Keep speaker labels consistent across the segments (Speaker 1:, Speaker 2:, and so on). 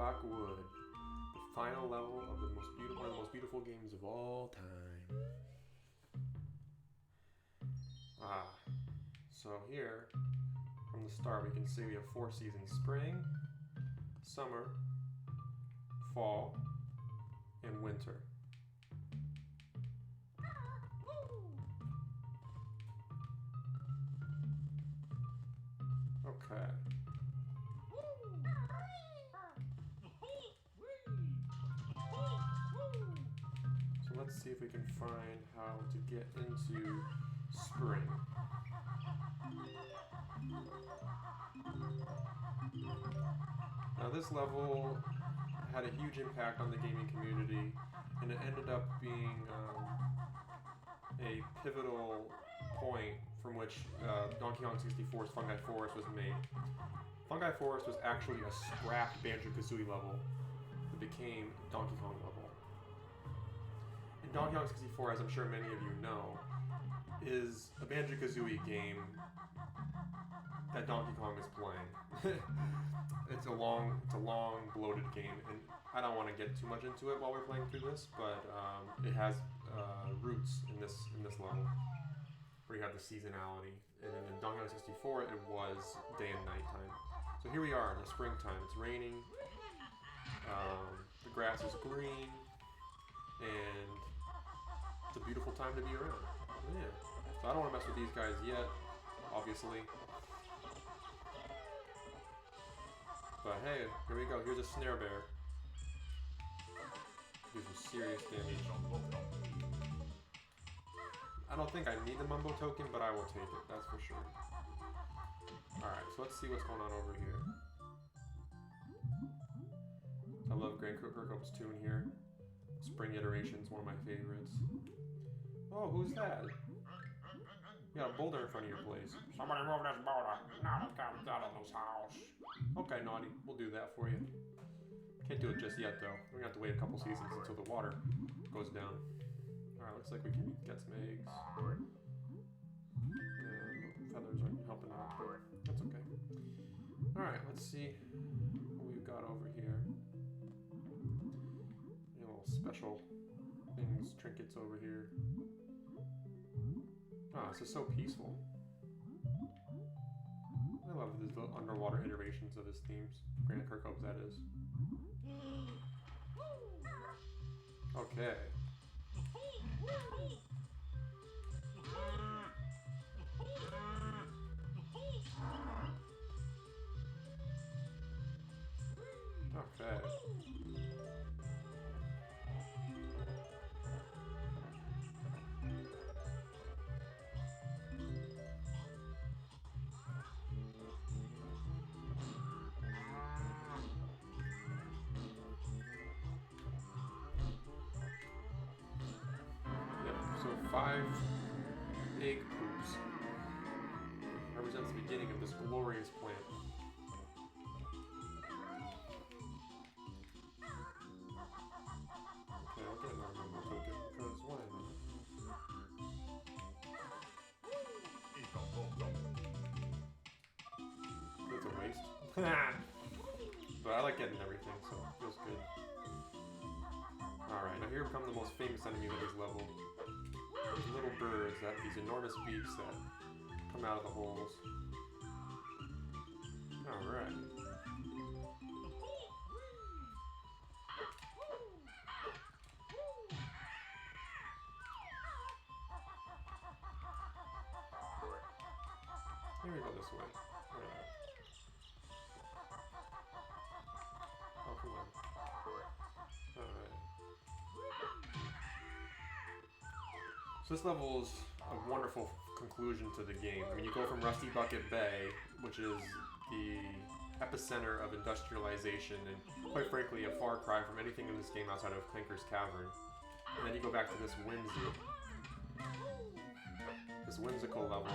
Speaker 1: Wood, the final level of the most beautiful, one of the most beautiful games of all time. So here, from the start, we can see we have 4 seasons: spring, summer, fall, and winter. Okay. So let's see if we can find how to get into spring. Now this level had a huge impact on the gaming community, and it ended up being a pivotal point from which Donkey Kong 64's Fungi Forest was made. Fungi Forest was actually a scrapped Banjo Kazooie level that became Donkey Kong level. And Donkey Kong 64, as I'm sure many of you know, is a Banjo Kazooie game that Donkey Kong is playing. It's a long, bloated game, and I don't want to get too much into it while we're playing through this, but it has roots in this level, where you have the seasonality. And then in Donkey Kong 64, it was day and night time. So here we are in the springtime. It's raining, the grass is green, and it's a beautiful time to be around. Yeah. So I don't want to mess with these guys yet, obviously. But hey, here we go. Here's a snare bear. Gives you serious damage. I don't think I need the Mumbo token, but I will take it, that's for sure. Alright, so let's see what's going on over here. I love Greg Kirkhope's tune here. Spring Iteration's one of my favorites. Oh, who's that? You got a boulder in front of your place. Somebody move this boulder. Now let's get out of this house. Okay, Gnawty, we'll do that for you. Can't do it just yet, though. We're gonna have to wait a couple seasons until the water goes down. Alright, looks like we can get some eggs. Feathers aren't helping out, but that's okay. Alright, let's see what we've got over here. Little special things, trinkets over here. Oh, this is so peaceful. I love these little underwater iterations of his themes. Grant Kirkhope's, that is. Okay. Okay. So 5 egg poops represents the beginning of this glorious plant. Okay, I'll get another Mumbo token because why not? That's a waste. But I like getting everything, so it feels good. Alright, now here come the most famous enemies of this level. These little birds, these enormous beaks that come out of the holes. Alright. Here we go this way. Alright. Oh, come on. Alright. So this level is a wonderful conclusion to the game. I mean, you go from Rusty Bucket Bay, which is the epicenter of industrialization, and quite frankly, a far cry from anything in this game outside of Clanker's Cavern. And then you go back to this whimsical level,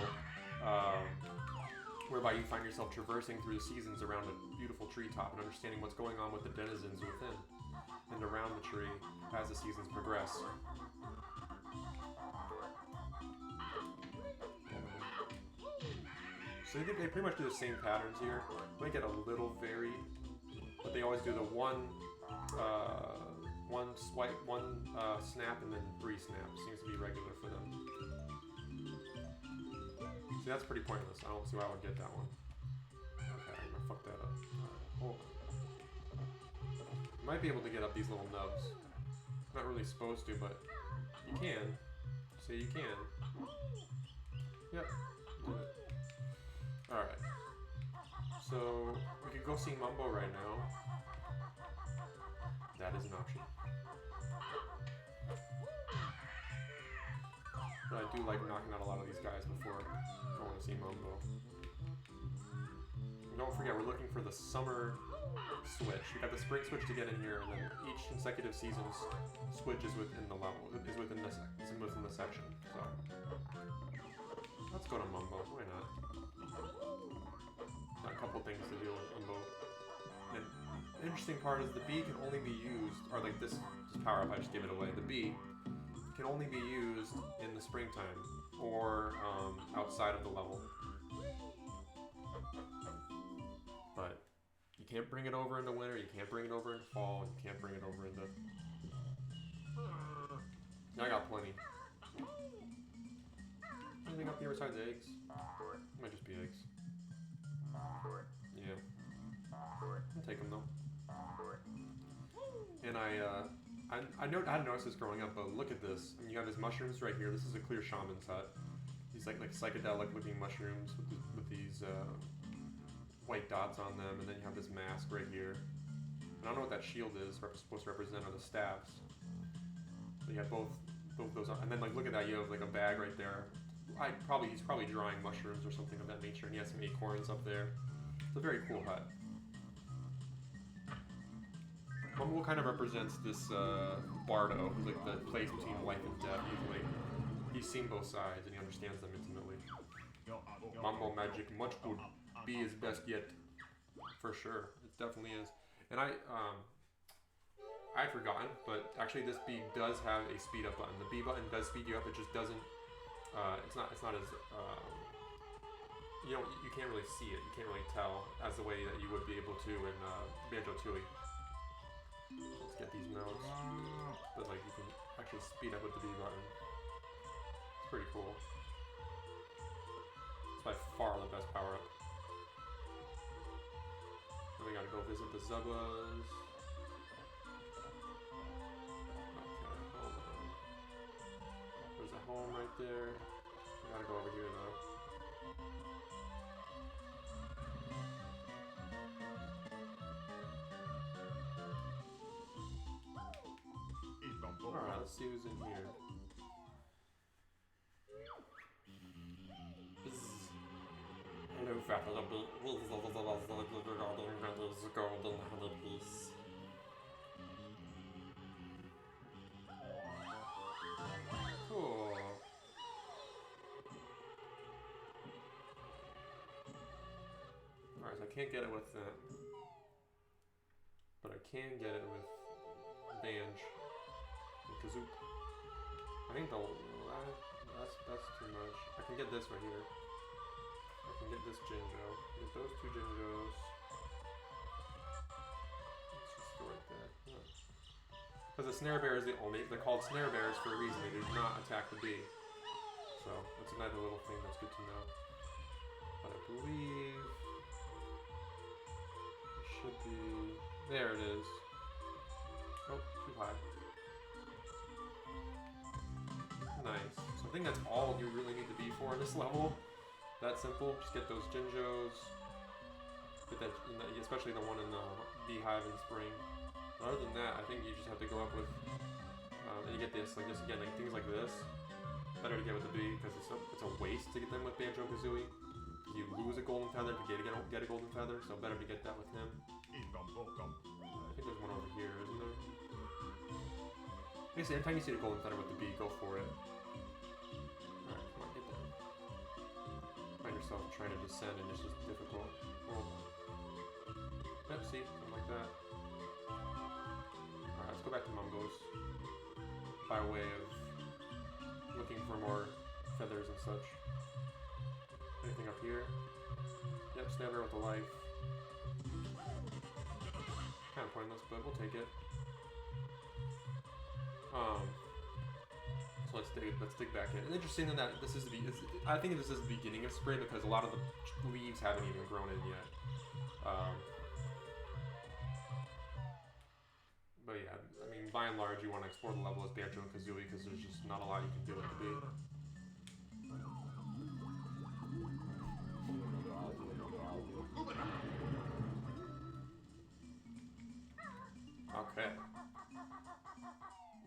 Speaker 1: whereby you find yourself traversing through the seasons around a beautiful treetop and understanding what's going on with the denizens within and around the tree as the seasons progress. So they pretty much do the same patterns here. They get a little varied, but they always guys do the one swipe, snap, and then 3 snaps. Seems to be regular for them. See, that's pretty pointless. I don't see why I would get that one. Okay, I'm gonna fuck that up. Hold on. You might be able to get up these little nubs. Not really supposed to, but you can. Say you can. Yep. Did it. Alright. So, we could go see Mumbo right now. That is an option. But I do like knocking out a lot of these guys before going to see Mumbo. And don't forget, we're looking for the summer switch. We got the spring switch to get in here, and then each consecutive season's switch is within the level, is within the section. So let's go to Mumbo. Why not? Got a couple things to deal with Mumbo. And the interesting part is the bee can only be used, or like this power up, I just gave it away. The bee can only be used in the springtime or outside of the level. But you can't bring it over into winter, you can't bring it over into fall, you can't bring it over into... I got plenty. Anything up here besides eggs? Might just be eggs. Yeah. I'll take them though. And I hadn't noticed this growing up, but look at this. I mean, you have these mushrooms right here. This is a clear shaman's hut. These like psychedelic looking mushrooms with these white dots on them, and then you have this mask right here. And I don't know what that shield is supposed to represent, or the staves. But you have both those on. And then like look at that, you have like a bag right there. He's probably drying mushrooms or something of that nature, and he has some acorns up there. It's a very cool hut. Mumbo kind of represents this bardo, who's like the place between life and death. He's seen both sides and he understands them intimately. Mumbo magic, much good. B is best yet, for sure. It definitely is. And I'd forgotten, but actually this B does have a speed up button. The B button does speed you up. It just doesn't. It's not as you can't really see it. You can't really tell as the way that you would be able to in Banjo Kazooie. Let's get these notes. But like you can actually speed up with the B button. It's pretty cool. It's by far the best power up. Then we gotta go visit the Zubas. Okay, hold on. There's a home right there. We gotta go over here though. Alright, let's see who's in here. Hello, Father. Golden honeybees. Cool. Alright, so I can't get it with that. But I can get it with Banjo Kazooie. I think that's too much. I can get this right here. I can get this Jinjo. Get those 2 Jinjos. Let's just go right there. Because the snare bear is the only. They're called snare bears for a reason. They do not attack the bee. So that's another little thing that's good to know. But I believe it should be. There it is. Oh, too high. Nice. So I think that's all you really need to be for in this level. That simple. Just get those Jinjos. Get that, especially the one in the beehive in spring. But other than that, I think you just have to go up with, and you get this again, like things like this. Better to get with the bee because it's a waste to get them with Banjo Kazooie. You lose a golden feather to get a golden feather, so better to get that with him. I think there's one over here, isn't there? Basically, every time you see a golden feather with the bee, go for it. Alright, come on, get down. Find yourself trying to descend and it's just difficult. Oh. Yep, see? Something like that. Alright, let's go back to Mumbo's. By way of looking for more feathers and such. Anything up here? Yep, snare bear with the life. Kind of pointless, but we'll take it. So let's dig back in. It's interesting that this is I think this is the beginning of spring because a lot of the leaves haven't even grown in yet. But yeah, I mean, by and large, you want to explore the level as Banjo Kazooie because there's just not a lot you can do it to be. Okay.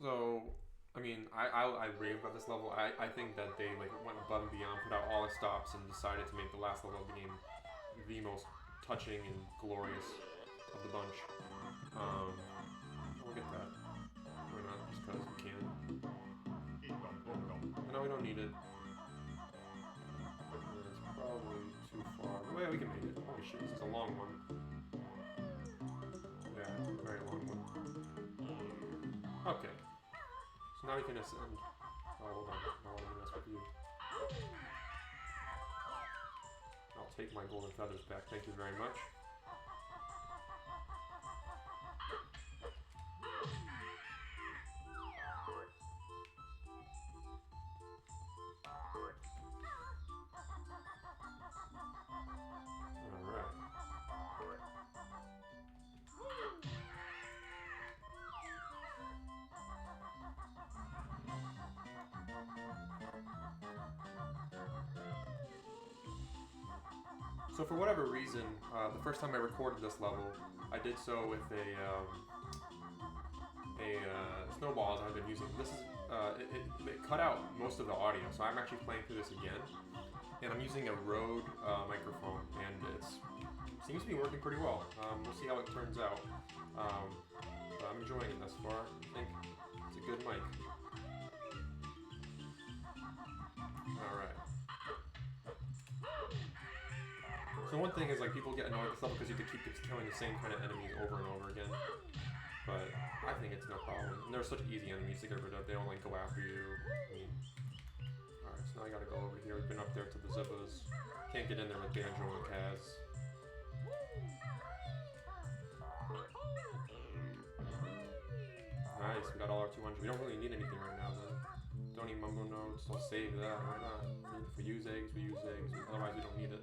Speaker 1: So, I mean, I rave about this level. I think that they like went above and beyond, put out all the stops, and decided to make the last level of the game the most touching and glorious of the bunch. Look at that. Why not? Just because we can. No, we don't need it. It's probably too far. Well, we can make it. Holy shit, this is a long one. Yeah, very long one. Okay. So now we can ascend. Oh, hold on. I want to mess with you. I'll take my golden feathers back. Thank you very much. So for whatever reason, the first time I recorded this level, I did so with a snowball as I've been using. This is it cut out most of the audio, so I'm actually playing through this again, and I'm using a Rode microphone, and it seems to be working pretty well. We'll see how it turns out. But I'm enjoying it thus far. I think it's a good mic. All right. So one thing is like people get annoyed with this level because you have to keep killing the same kind of enemies over and over again. But I think it's no problem. And they're such easy enemies to get rid of. They don't like go after you. Alright, so now I gotta go over here. We've been up there to the Zippos. Can't get in there with Banjo and Kaz. Nice, we got all our 200. We don't really need anything right now then. Don't need mumbo notes. I'll save that. Why not? If we use eggs, we use eggs. Otherwise we don't need it.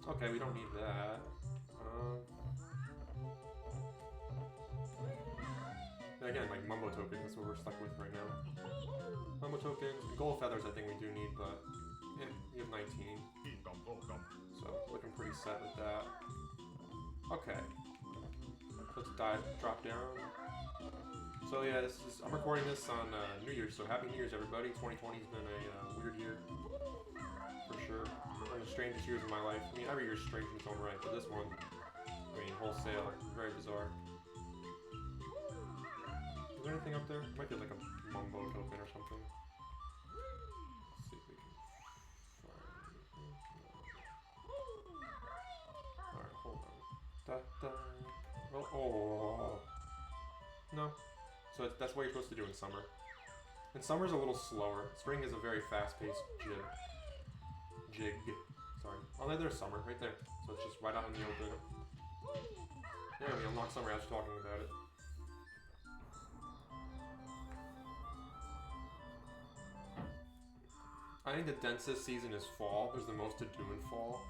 Speaker 1: Okay, we don't need that. Again, like mumbo tokens, that's what we're stuck with right now. Mumbo tokens, gold feathers I think we do need, but yeah, we have 19. So looking pretty set with that. Okay. Let's drop down. So yeah, I'm recording this on New Year's, so Happy New Year's everybody. 2020's been a weird year. For sure. One of the strangest years of my life. I mean, every year's strange in its own right, but this one, I mean, wholesale, very bizarre. Is there anything up there? Might be like a mumbo token or something. Let's see if we can find anything. Alright, hold on. Oh. No. So that's what you're supposed to do in summer. And summer's a little slower. Spring is a very fast-paced jig. Sorry. Oh, there's summer right there. So it's just right out in the open. Yeah, we unlock summer as we're talking about it. I think the densest season is fall. There's the most to do in fall.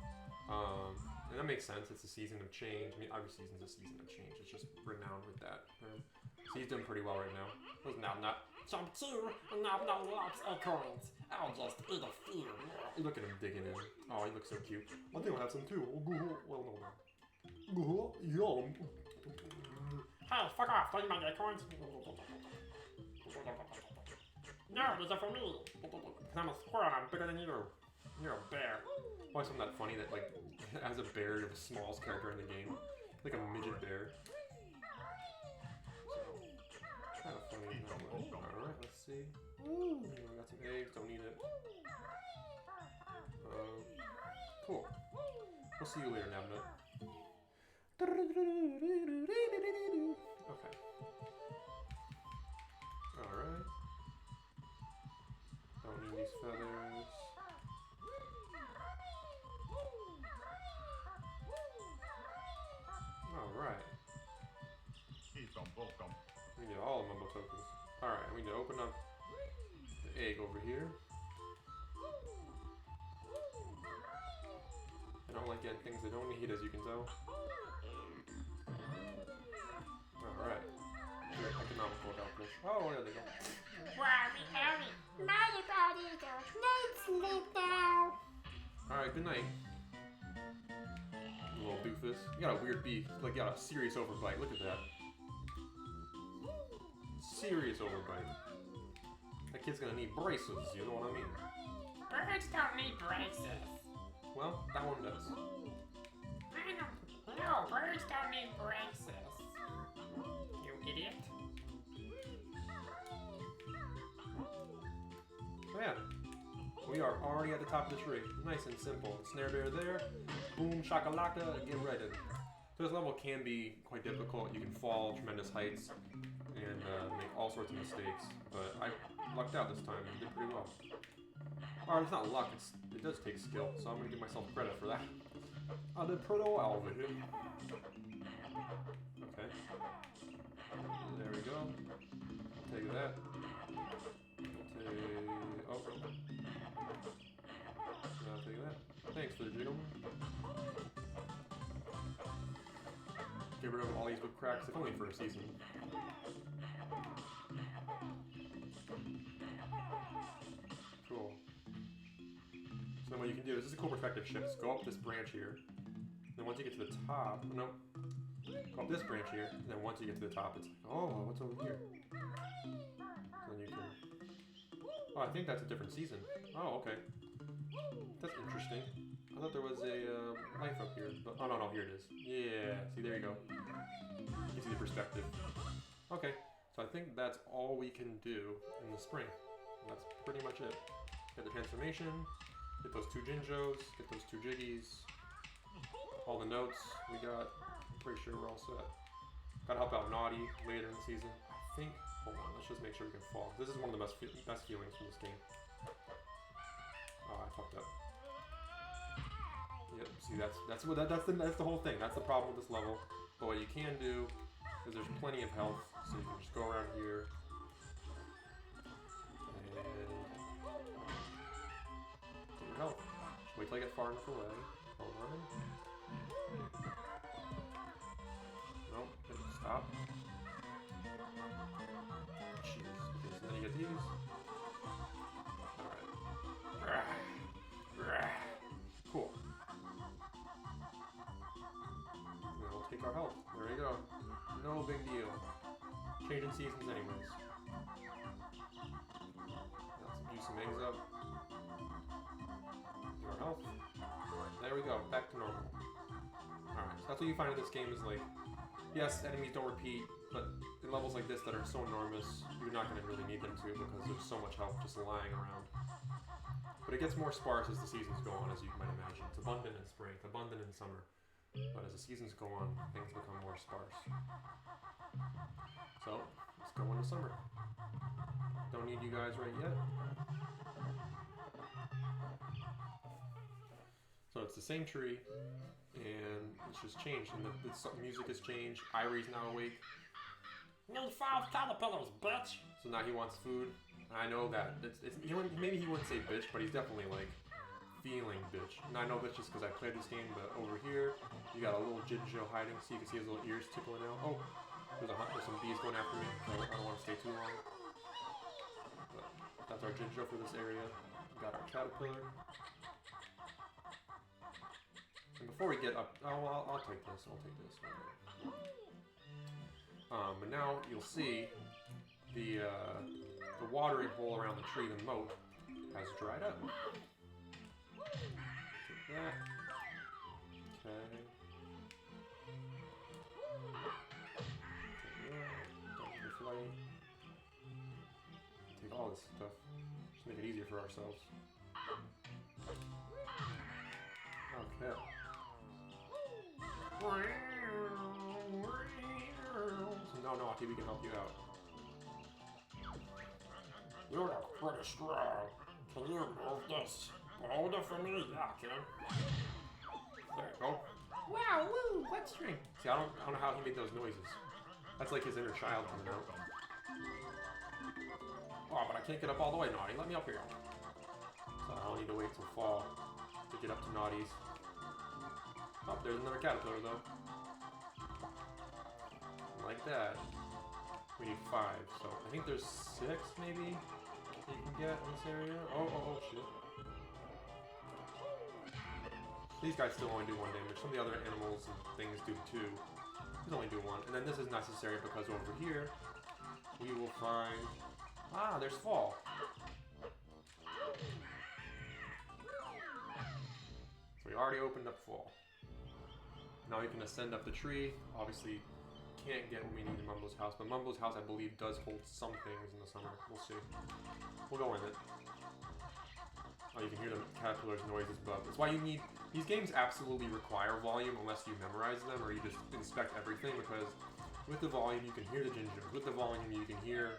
Speaker 1: And that makes sense. It's a season of change. I mean, every season's a season of change. It's just renowned with that. So he's doing pretty well right now. What's Nap? Jump 2, Nap lots of coins. I'll just eat a few. Look at him digging in. Oh, he looks so cute. I think I'll have some too. Well, no. Yum.
Speaker 2: Hey, fuck off. Don't you mind the coins? No, these are for me.
Speaker 1: I'm a squirrel. I'm bigger than you. You're a bear. Why isn't that funny that, like, as a bear, you're the smallest character in the game? Like a midget bear. So, kind of funny. Alright, let's see. Ooh, we got some eggs. Don't need it. Cool. We'll see you later, Nabnut. Okay. Alright. Don't need these feathers. Alright. We need all the mumbo tokens. Alright, we need to open up the egg over here. I don't like getting things I don't need, as you can tell. Alright. Very economical about this. Oh, there they go. Alright, good night. You little doofus. You got a weird beak. Like, you got a serious overbite. Look at that. Serious overbite. That kid's gonna need braces, you know what I mean?
Speaker 2: Birds don't need braces.
Speaker 1: Well, that one does.
Speaker 2: No, birds don't need braces. You idiot.
Speaker 1: So yeah, we are already at the top of the tree. Nice and simple. Snare bear there. Boom, shakalaka, get ready. So this level can be quite difficult. You can fall tremendous heights and make all sorts of mistakes. But I lucked out this time and did pretty well. Or it's not luck, it does take skill, so I'm going to give myself credit for that. I did pretty well over here. Okay. There we go. I'll take that. Oh. I'll take that. Thanks for the jiggle. Get rid of all these whipcracks, if only for a season. Cool. So then what you can do is, this is a cool perspective shift. Just go up this branch here. Then once you get to the top, no, go up this branch here. And then once you get to the top, it's like, oh, what's over here? So then you can. Oh, I think that's a different season. Oh, okay. That's interesting. I thought there was a knife up here, but oh no, here it is. Yeah, see, there you go. You see the perspective. Okay, so I think that's all we can do in the spring. That's pretty much it. Get the transformation, get those 2 Jinjos, get those 2 Jiggies, all the notes we got. I'm pretty sure we're all set. Gotta help out Gnawty later in the season. I think, hold on, let's just make sure we can fall. This is one of the best feelings from this game. Oh, I fucked up. Yep, see that's the whole thing. That's the problem with this level. But what you can do is there's plenty of health, so you can just go around here and get your health. Just wait till I get far enough away. Hold on. Nope, stop. Jeez. Okay, so then you get these. Alright. Cool. And we'll take our health. There we go. No big deal. Changing seasons anyways. Let's juice some eggs up. Get our health. There we go. Back to normal. Alright, so that's what you find in this game is like, yes, enemies don't repeat, but in levels like this that are so enormous, you're not going to really need them to because there's so much health just lying around. But it gets more sparse as the seasons go on, as you might imagine. It's abundant in spring, it's abundant in summer. But as the seasons go on, things become more sparse. So, let's go into summer. Don't need you guys right yet. So it's the same tree, and it's just changed, and the music has changed. Irie's now awake.
Speaker 2: Need 5 caterpillars, bitch.
Speaker 1: So now he wants food. I know that. Maybe he wouldn't say bitch, but he's definitely like feeling bitch. And I know that's just because I played this game, but over here, you got a little Jinjo hiding, so you can see his little ears tickling out. Oh, there's some bees going after me. So I don't want to stay too long. But that's our Jinjo for this area. We got our caterpillar. And before we get up, oh, I'll take this. I'll take this. But now you'll see the watering hole around the tree, the moat, has dried up. Take that. Okay. Take that. Don't be flight. Take all this stuff. Just make it easier for ourselves. Okay. So no, Gnawty, we can help you out.
Speaker 2: You're pretty strong. Can you move this boulder for me? Yeah, I can.
Speaker 1: There you go. Wow, woo, what string? See, I don't know how he made those noises. That's like his inner child coming out. Oh, but I can't get up all the way, Gnawty. Let me up here. So I'll need to wait till fall to get up to Gnawty's. Oh, there's another caterpillar though. Like that. We need 5, so I think there's 6 maybe you can get in this area. Oh, shit. These guys still only do 1 damage. Some of the other animals and things do 2. These only do 1. And then this is necessary because over here we will find... Ah, there's fall. So we already opened up fall. Now we can ascend up the tree. Obviously, can't get what we need in Mumbo's house, but Mumbo's house, I believe, does hold some things in the summer. We'll see. We'll go with it. Oh, you can hear the caterpillar's noises above. That's why you need... These games absolutely require volume unless you memorize them or you just inspect everything, because with the volume you can hear the gingers. With the volume you can hear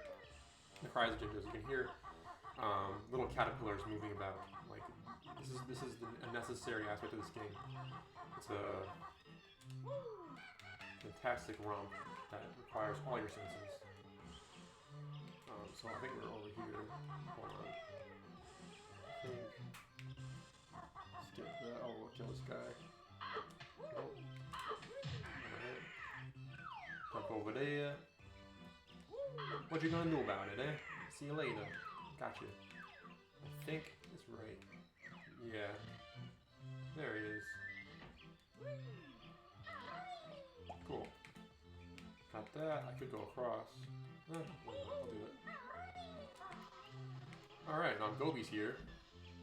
Speaker 1: the cries of gingers. You can hear little caterpillars moving about. Like, this is a necessary aspect of this game. It's a fantastic romp that requires all your senses. So I think we're over here. Hold on. I think... Skip that. Oh, we'll kill this guy. Nope. Alright. Jump over there. What you gonna do about it, eh? See you later. Gotcha. I think it's right. Yeah. There he is. Cool. Got that. I could go across. I'll do it. Alright, now Gobi's here.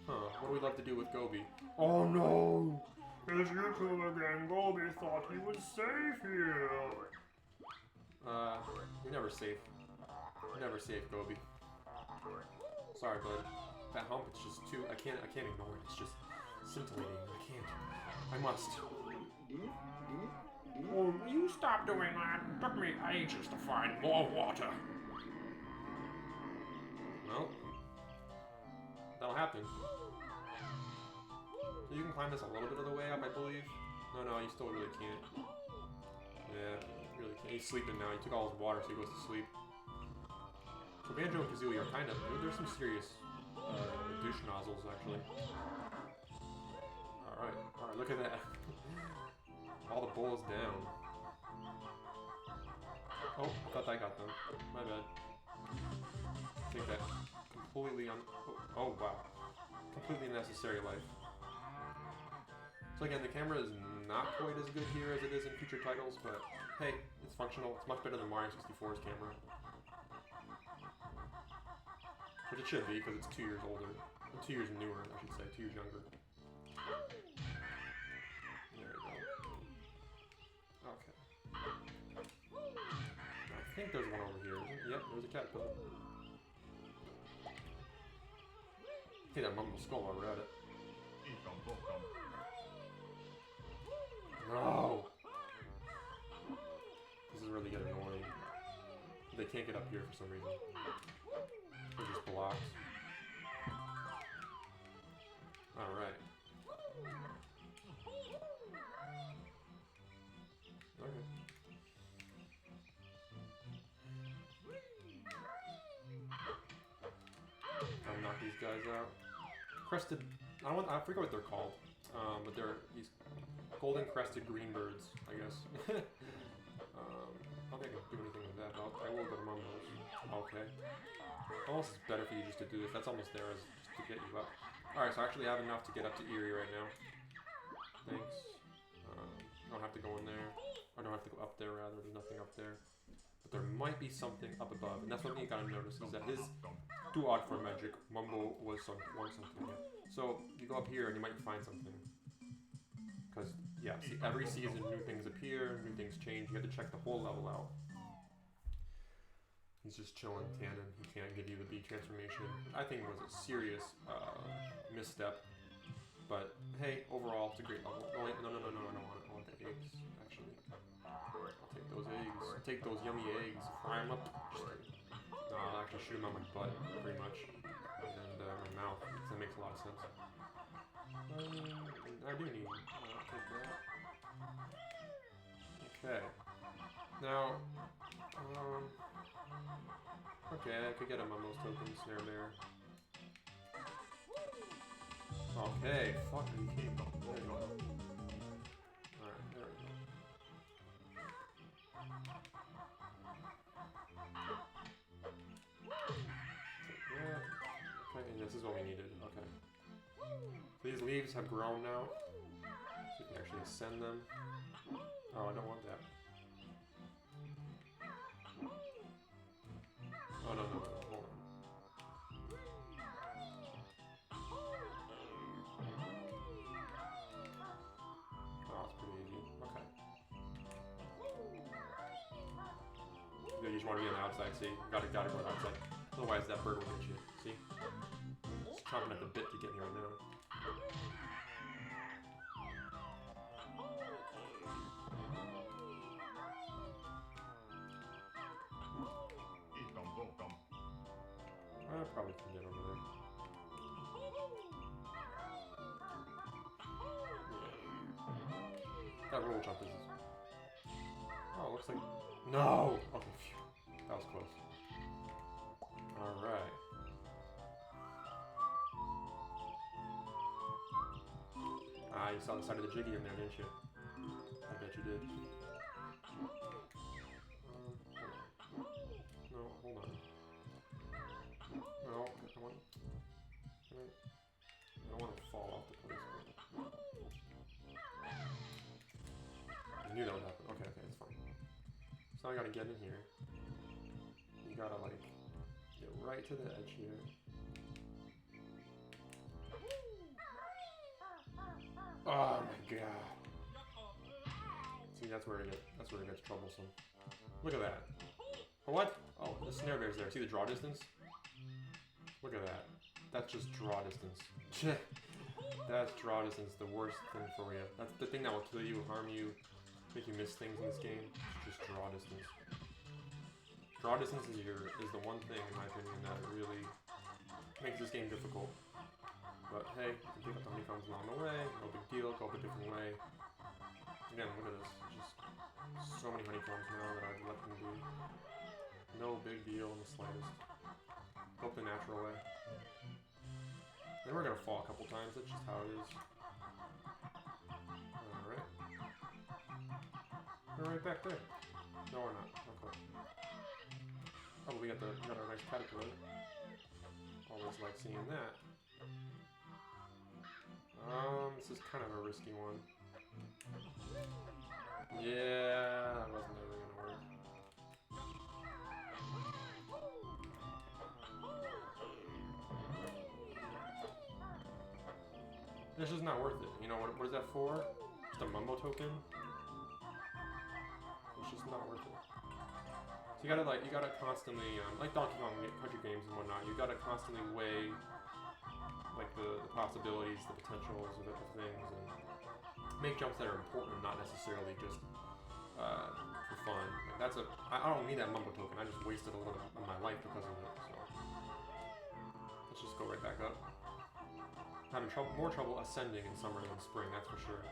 Speaker 1: Huh, what do we love to do with Gobi? Oh no! It's you two again. Gobi thought he was safe here. You're never safe. You're never safe, Gobi. Sorry, bud. That hump, it's just too... I can't ignore it. It's just scintillating. I can't. I must.
Speaker 2: Oh, will you stop doing that? It took me ages to find more water.
Speaker 1: Well, that'll happen. So you can climb this a little bit of the way up, I believe. No, you still really can't. Yeah, you really can't. He's sleeping now. He took all his water, so he goes to sleep. So Banjo and Kazooie are kind of... There's some serious douche nozzles, actually. Alright, look at that. All the bowls down. Oh, I thought I got them. My bad. Take that completely oh wow. Completely unnecessary life. So again, the camera is not quite as good here as it is in future titles, but hey, it's functional. It's much better than Mario 64's camera. Which it should be, because it's 2 years older. 2 years newer, I should say. 2 years younger. There we go. Okay. I think there's one over here. Yep, there's a caterpillar. Hey, that Mumbo skull while we're at it. No! This is really getting annoying. They can't get up here for some reason. They're just blocked. Alright. Okay. I'll knock these guys out. Crested... I forget what they're called. But they're these golden crested green birds, I guess. I don't think I can do anything with that, but I will go to Mumbo's. Okay. Almost it's better for you just to do this. That's almost there as just to get you up. Alright, so I actually have enough to get up to Erie right now. Thanks. I don't have to go in there. I don't have to go up there, rather. There's nothing up there. But there might be something up above. And that's one thing you gotta notice, is that his too odd for magic. Mumbo was something. So you go up here and you might find something. Because, yeah, see, every season new things appear, new things change. You have to check the whole level out. He's just chilling, tanning. He can't give you the bee transformation. I think it was a serious misstep. But, hey, overall, it's a great level. No, wait, no, I don't want it. I want the eggs, actually. I'll take those eggs. I'll take those yummy eggs. Fry them up. No, I'll actually shoot them out my butt, pretty much. And my mouth, because that makes a lot of sense. I do need... I'll take that. Okay. Now, Okay, I could get him on those tokens, snare bear. Okay, fuck, he came up. There you go. Alright, there we go. Yeah. Okay, and this is what we needed. Okay. So these leaves have grown now. So you can actually ascend them. Oh, I don't want that. Oh, no, hold on. Oh, it's pretty easy. Okay. You just want to be on the outside, see? Gotta go on the outside. Otherwise, that bird will hit you. See? It's chomping at the bit to get me right now. I probably can get over there. That roll jump is... Oh, looks like... No! Okay, phew. That was close. Alright. Ah, you saw the side of the jiggy in there, didn't you? I bet you did. No, hold on. No, I don't want to fall off the place. I knew that would happen. Okay, it's fine. So I gotta get in here. You gotta like get right to the edge here. Oh my god. See, that's where it gets troublesome. Look at that. What? Oh, the snare bear's there. See the draw distance? Look at that. That's just draw distance. That's draw distance, the worst thing for you. That's the thing that will kill you, harm you, make you miss things in this game. It's just draw distance. Draw distance is the one thing, in my opinion, that really makes this game difficult. But hey, you can pick up the honeycombs along the way, no big deal, go up a different way. Again, look at this. Just so many honeycombs now that I've let them be. No big deal in the slightest. Go up the natural way. Then we're gonna fall a couple times, that's just how it is. Alright. We're right back there. No, we're not. Okay. Oh, we got our nice caterpillar. Always like seeing that. This is kind of a risky one. Yeah, that wasn't ever gonna work. It's just not worth it. You know, what is that for? Just a mumbo token? It's just not worth it. So you gotta constantly, like Donkey Kong Country games and whatnot, you gotta constantly weigh, like, the possibilities, the potentials of things, and make jumps that are important, not necessarily just, for fun. Like, I don't need that mumbo token, I just wasted a little bit of my life because of it, so. Let's just go right back up. Having more trouble ascending in summer than spring, that's for sure.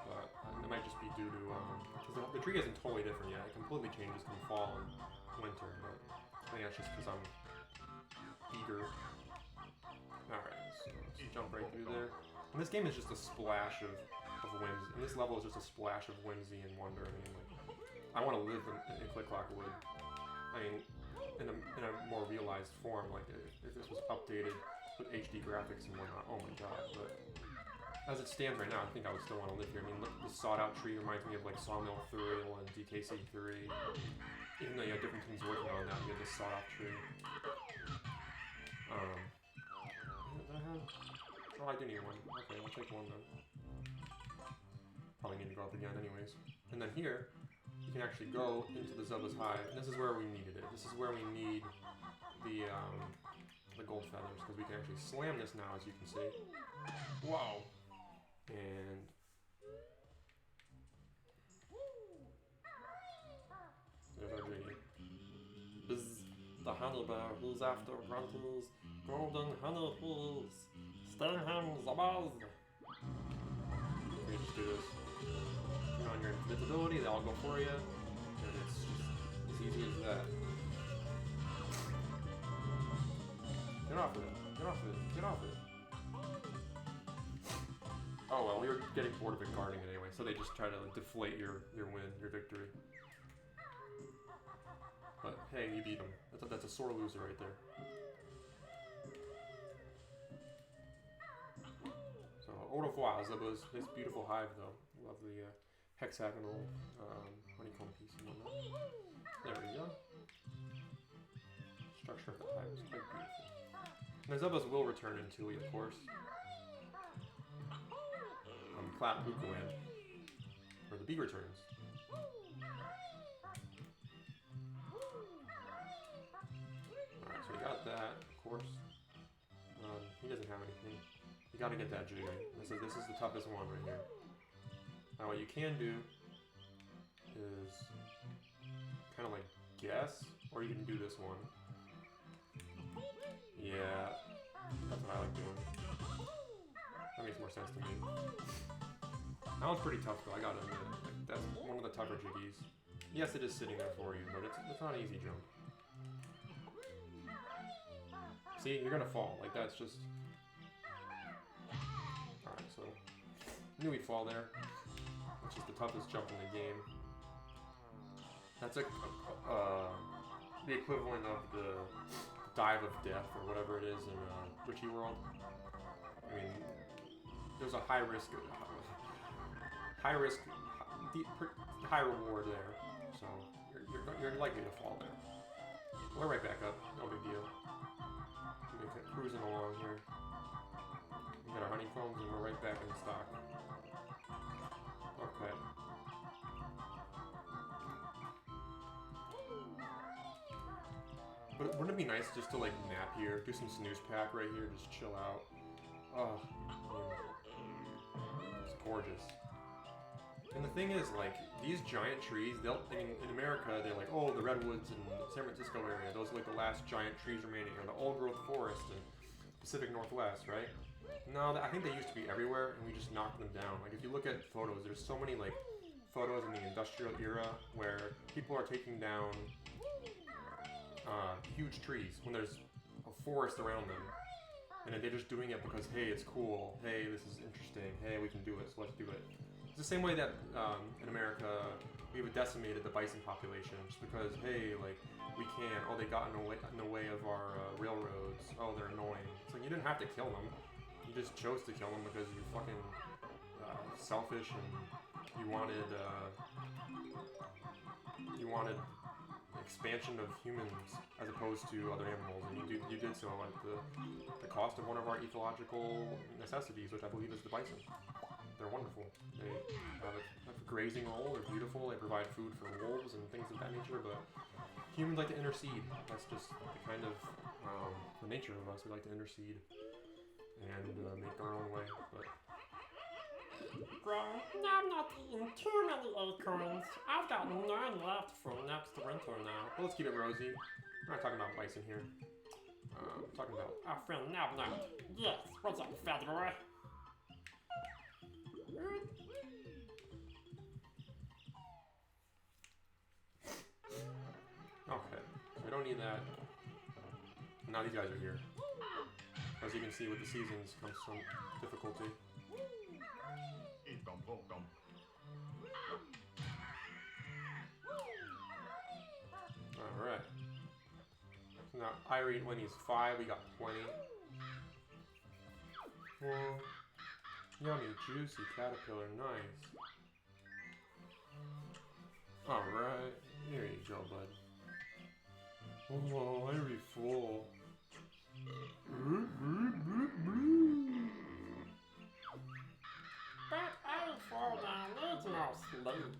Speaker 1: But it might just be due to, because the tree isn't totally different yet. It completely changes come fall and winter, but I think that's just because I'm eager. Alright, so let's jump right through there. And this game is just a splash of whimsy. And this level is just a splash of whimsy and wonder. I mean, like, I want to live in Click Clock Wood. I mean, in a more realized form, like if this was updated with HD graphics and whatnot, oh my god, but as it stands right now, I think I would still want to live here. I mean, look, the sawed-out tree reminds me of like Sawmill 3 and DKC 3. Even though you have different teams working on that, you have this sawed-off tree. Did I have? Oh, I do need one. Okay, I'll take one then. Probably need to go up again anyways. And then here, you can actually go into the Zubba's hive, and this is where we needed it. This is where we need the gold feathers, because we can actually slam this now, as you can see. Whoa! And there's our jiggy. Bzz, the honey bear who's after Grunty's golden honey pools. Stand him, Zabaz! We can just do this. Turn on your invincibility, they all go for you, and it's just as easy as that. Get off of it. Get off of it. Get off of it. Oh well, we were getting bored of it guarding it anyway, so they just try to like, deflate your win, your victory. But hey, you beat him. That's a sore loser right there. So au revoir, Zubba's. This beautiful hive though. Love the hexagonal honeycomb piece and whatnot. There we go. Structure of the hive is quite beautiful. And the Zubbas will return in Tui, of course. Clap Bukoan, where the bee returns. Alright, so we got that, of course. He doesn't have anything. You gotta get that jig. This is the toughest one right here. Now what you can do is kind of like guess, or you can do this one. Yeah, that's what I like doing. That makes more sense to me. That one's pretty tough though, I gotta admit. Like, that's one of the tougher jiggies. Yes, it is sitting there for you, but it's not an easy jump. See, you're gonna fall. Like, that's just... Alright, so... Knew he'd fall there. Which is the toughest jump in the game. That's the equivalent of the dive of death, or whatever it is in Witchy World. I mean, there's a high risk, high reward there, so you're likely to fall there. We're right back up, no big deal. We're cruising along here. We got our honeycombs and we're right back in stock. Okay. But wouldn't it be nice just to like nap here, do some snooze pack right here, just chill out. Oh, it's gorgeous. And the thing is, like, these giant trees, in America, they're like, oh, the redwoods in the San Francisco area, those are like the last giant trees remaining, or the old-growth forest in Pacific Northwest, right? No, I think they used to be everywhere, and we just knocked them down. Like, if you look at photos, there's so many, like, photos in the industrial era where people are taking down huge trees when there's a forest around them. And they're just doing it because, hey, it's cool, hey, this is interesting, hey, we can do it, so let's do it. It's the same way that in America, we've decimated the bison population just because, hey, like, we can. Oh, they got in the way of our railroads. Oh, they're annoying. It's like, you didn't have to kill them. You just chose to kill them because you're fucking selfish and you wanted expansion of humans as opposed to other animals, and you did so at the cost of one of our ecological necessities, which I believe is the bison. They're wonderful. They have a grazing role, they're beautiful, they provide food for wolves and things of that nature, but humans like to intercede. That's just the kind of the nature of us. We like to intercede and make our own way, but...
Speaker 2: Well, I'm not eating too many acorns. I've got 9 left for next winter now.
Speaker 1: Well, let's keep it rosy. We're not talking about bison here. We're talking about...
Speaker 2: Our friend Nab. Yes, what's up, fat boy?
Speaker 1: Okay, so we don't need that. Now these guys are here. As you can see, with the seasons comes some difficulty. Alright. So now, Irene, when he's 5, we got plenty. Well, yummy, juicy caterpillar, nice. Alright, here you go, bud. Oh, Irie full.
Speaker 2: But I fall down, needs no sleep.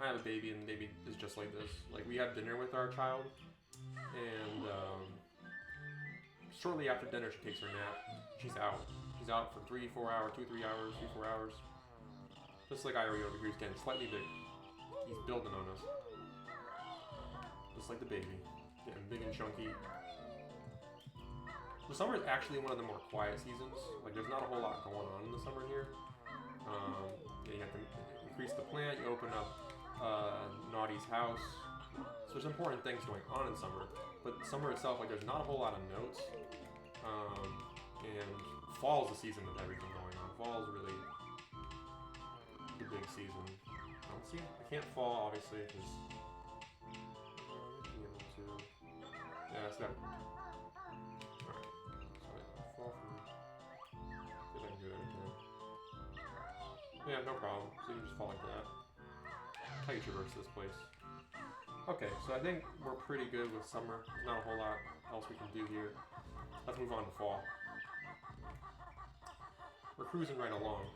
Speaker 1: I have a baby, and the baby is just like this. Like, we had dinner with our child, and shortly after dinner, she takes her nap. She's out. She's out for 3-4 hours, 2-3 hours, 3-4 hours. Just like Irie over here, he's getting slightly big. He's building on us. Just like the baby, getting big and chunky. The summer is actually one of the more quiet seasons. Like, there's not a whole lot going on in the summer here. Yeah, you have to increase the plant. You open up Gnawty's house. So there's important things going on in summer, but summer itself, like there's not a whole lot of notes. And fall is the season with everything going on. Fall is really the big season. See, I can't fall obviously because yeah, it's that. Alright, so I fall from. See if I can do that again. Yeah, no problem. So you can just fall like that. That's how you traverse this place. Okay, so I think we're pretty good with summer. There's not a whole lot else we can do here. Let's move on to fall. We're cruising right along.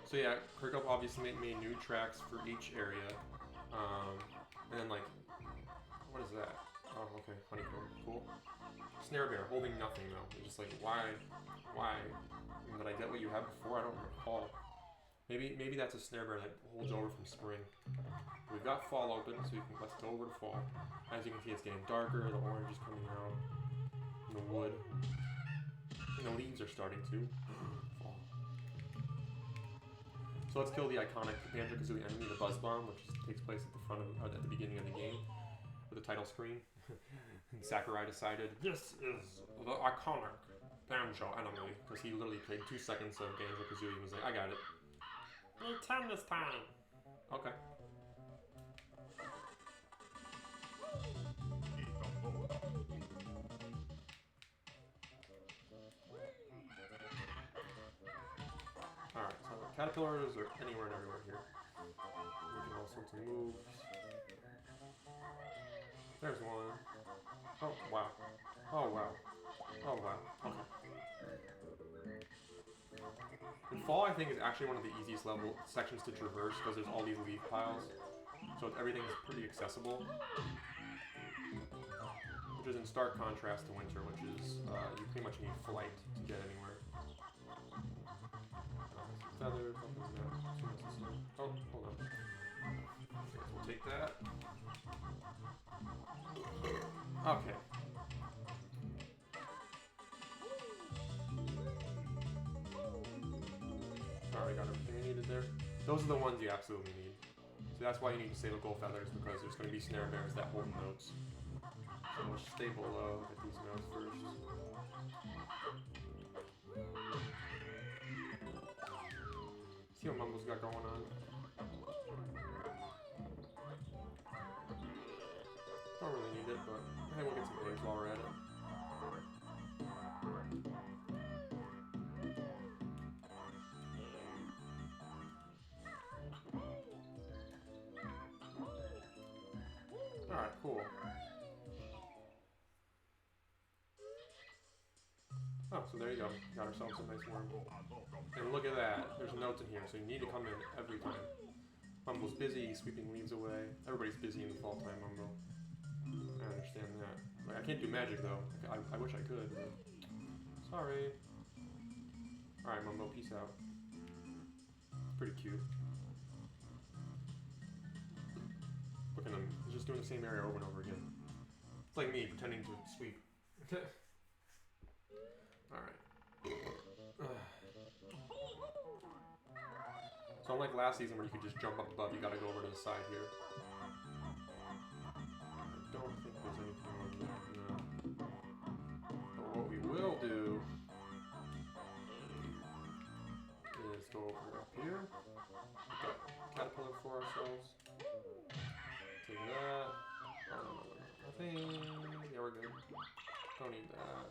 Speaker 1: So yeah, Kirkup obviously made new tracks for each area. And then like, what is that? Oh, okay, honeycomb, cool. Snare bear, holding nothing though. It's just like, why? Did I get what you had before? I don't recall. Maybe that's a snare bear that holds over from spring. We've got fall open, so let's go over to fall. As you can see, it's getting darker. The orange is coming out in the wood. And the leaves are starting to fall. So let's kill the iconic Banjo Kazooie enemy, the Buzz Bomb, which takes place at the front of, at the beginning of the game, with the title screen. And Sakurai decided this is the iconic Banjo enemy, because he literally played 2 seconds of Banjo Kazooie and was like, I got it.
Speaker 2: Need 10 this time.
Speaker 1: Okay. Alright, so caterpillars are anywhere and everywhere here. Making all sorts of moves. There's one. Oh, wow. Oh, wow. Oh, wow. Okay. And fall, I think, is actually one of the easiest level sections to traverse because there's all these leaf piles. So everything's pretty accessible. Which is in stark contrast to winter, which is, you pretty much need flight to get anywhere. Feathers, oh, hold on. I guess we'll take that. Okay. Alright, got everything we needed there. Those are the ones you absolutely need. So that's why you need to save the gold feathers, because there's going to be snare bears that hold notes. So we'll stay below, get these notes first. See what Mumble's got going on. Don't really need it, but I think we'll get some eggs while we're at it. Alright, cool. Oh, so there you go. Got ourselves a nice worm. And look at that. There's notes in here, so you need to come in every time. Mumble's busy, he's sweeping leaves away. Everybody's busy in the fall time, Mumble. I understand that. Like, I can't do magic, though. I wish I could. But sorry. Alright, Mumble, peace out. Pretty cute. Look at him. He's just doing the same area over and over again. It's like me, pretending to sweep. Alright. So unlike last season where you could just jump up above, you gotta go over to the side here. I don't think there's anything on there, no. But what we will do is go over up here. We've got caterpillar for ourselves. Take that. Oh, no, nothing. Yeah, we're good. Don't need that.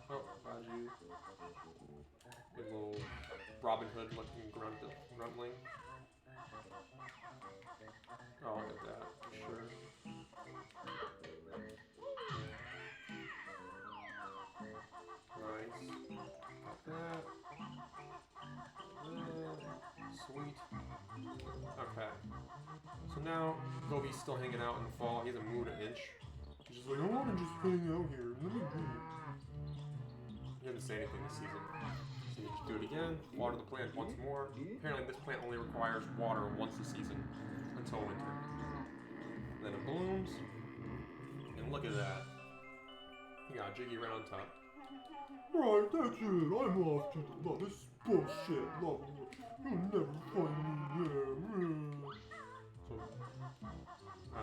Speaker 1: Oh, Banjo. Good little Robin Hood looking gruntling. Oh, I'll get that, sure. Nice. Got that. Sweet. Okay. So now, Gobi's still hanging out in the fall. He hasn't moved an inch. He's just like, I want to just hang out here. Let me do it. He didn't say anything this season. So you just do it again, water the plant once more. Apparently this plant only requires water once a season, until winter. And then it blooms, and look at that. You got Jiggy right on top. Right, that's it, I'm off to the this bullshit level. You'll never find me there. So,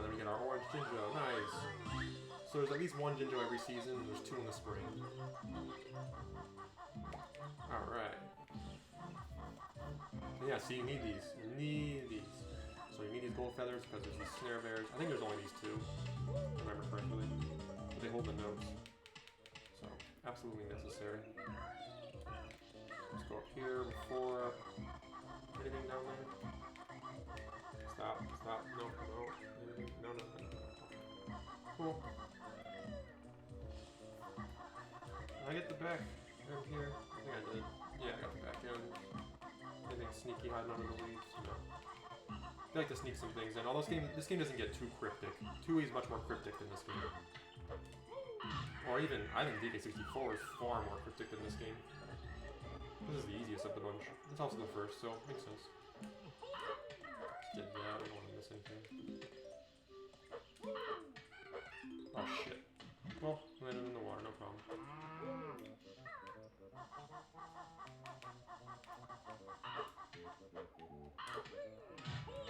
Speaker 1: then we get Jinjo, nice. So there's at least one Jinjo every season, and there's 2 in the spring. Alright. Yeah, so you need these. You need these. So you need these gold feathers because there's these snare bears. I think there's only these 2, if I remember correctly. But they hold the notes. So, absolutely necessary. Let's go up here before anything down there. Stop, stop, no, no, no, no, no. Cool. Did I get the back end here? I think I did. Yeah, I got the back end. Anything sneaky hiding under the leaves? No. I like to sneak some things in. Although this game doesn't get too cryptic. 2E is much more cryptic than this game. Or even, I think DK64 is far more cryptic than this game. This is the easiest of the bunch. It's also the first, so it makes sense. Just did that, I don't want to miss anything. Oh shit. Well, landed in the water, no problem.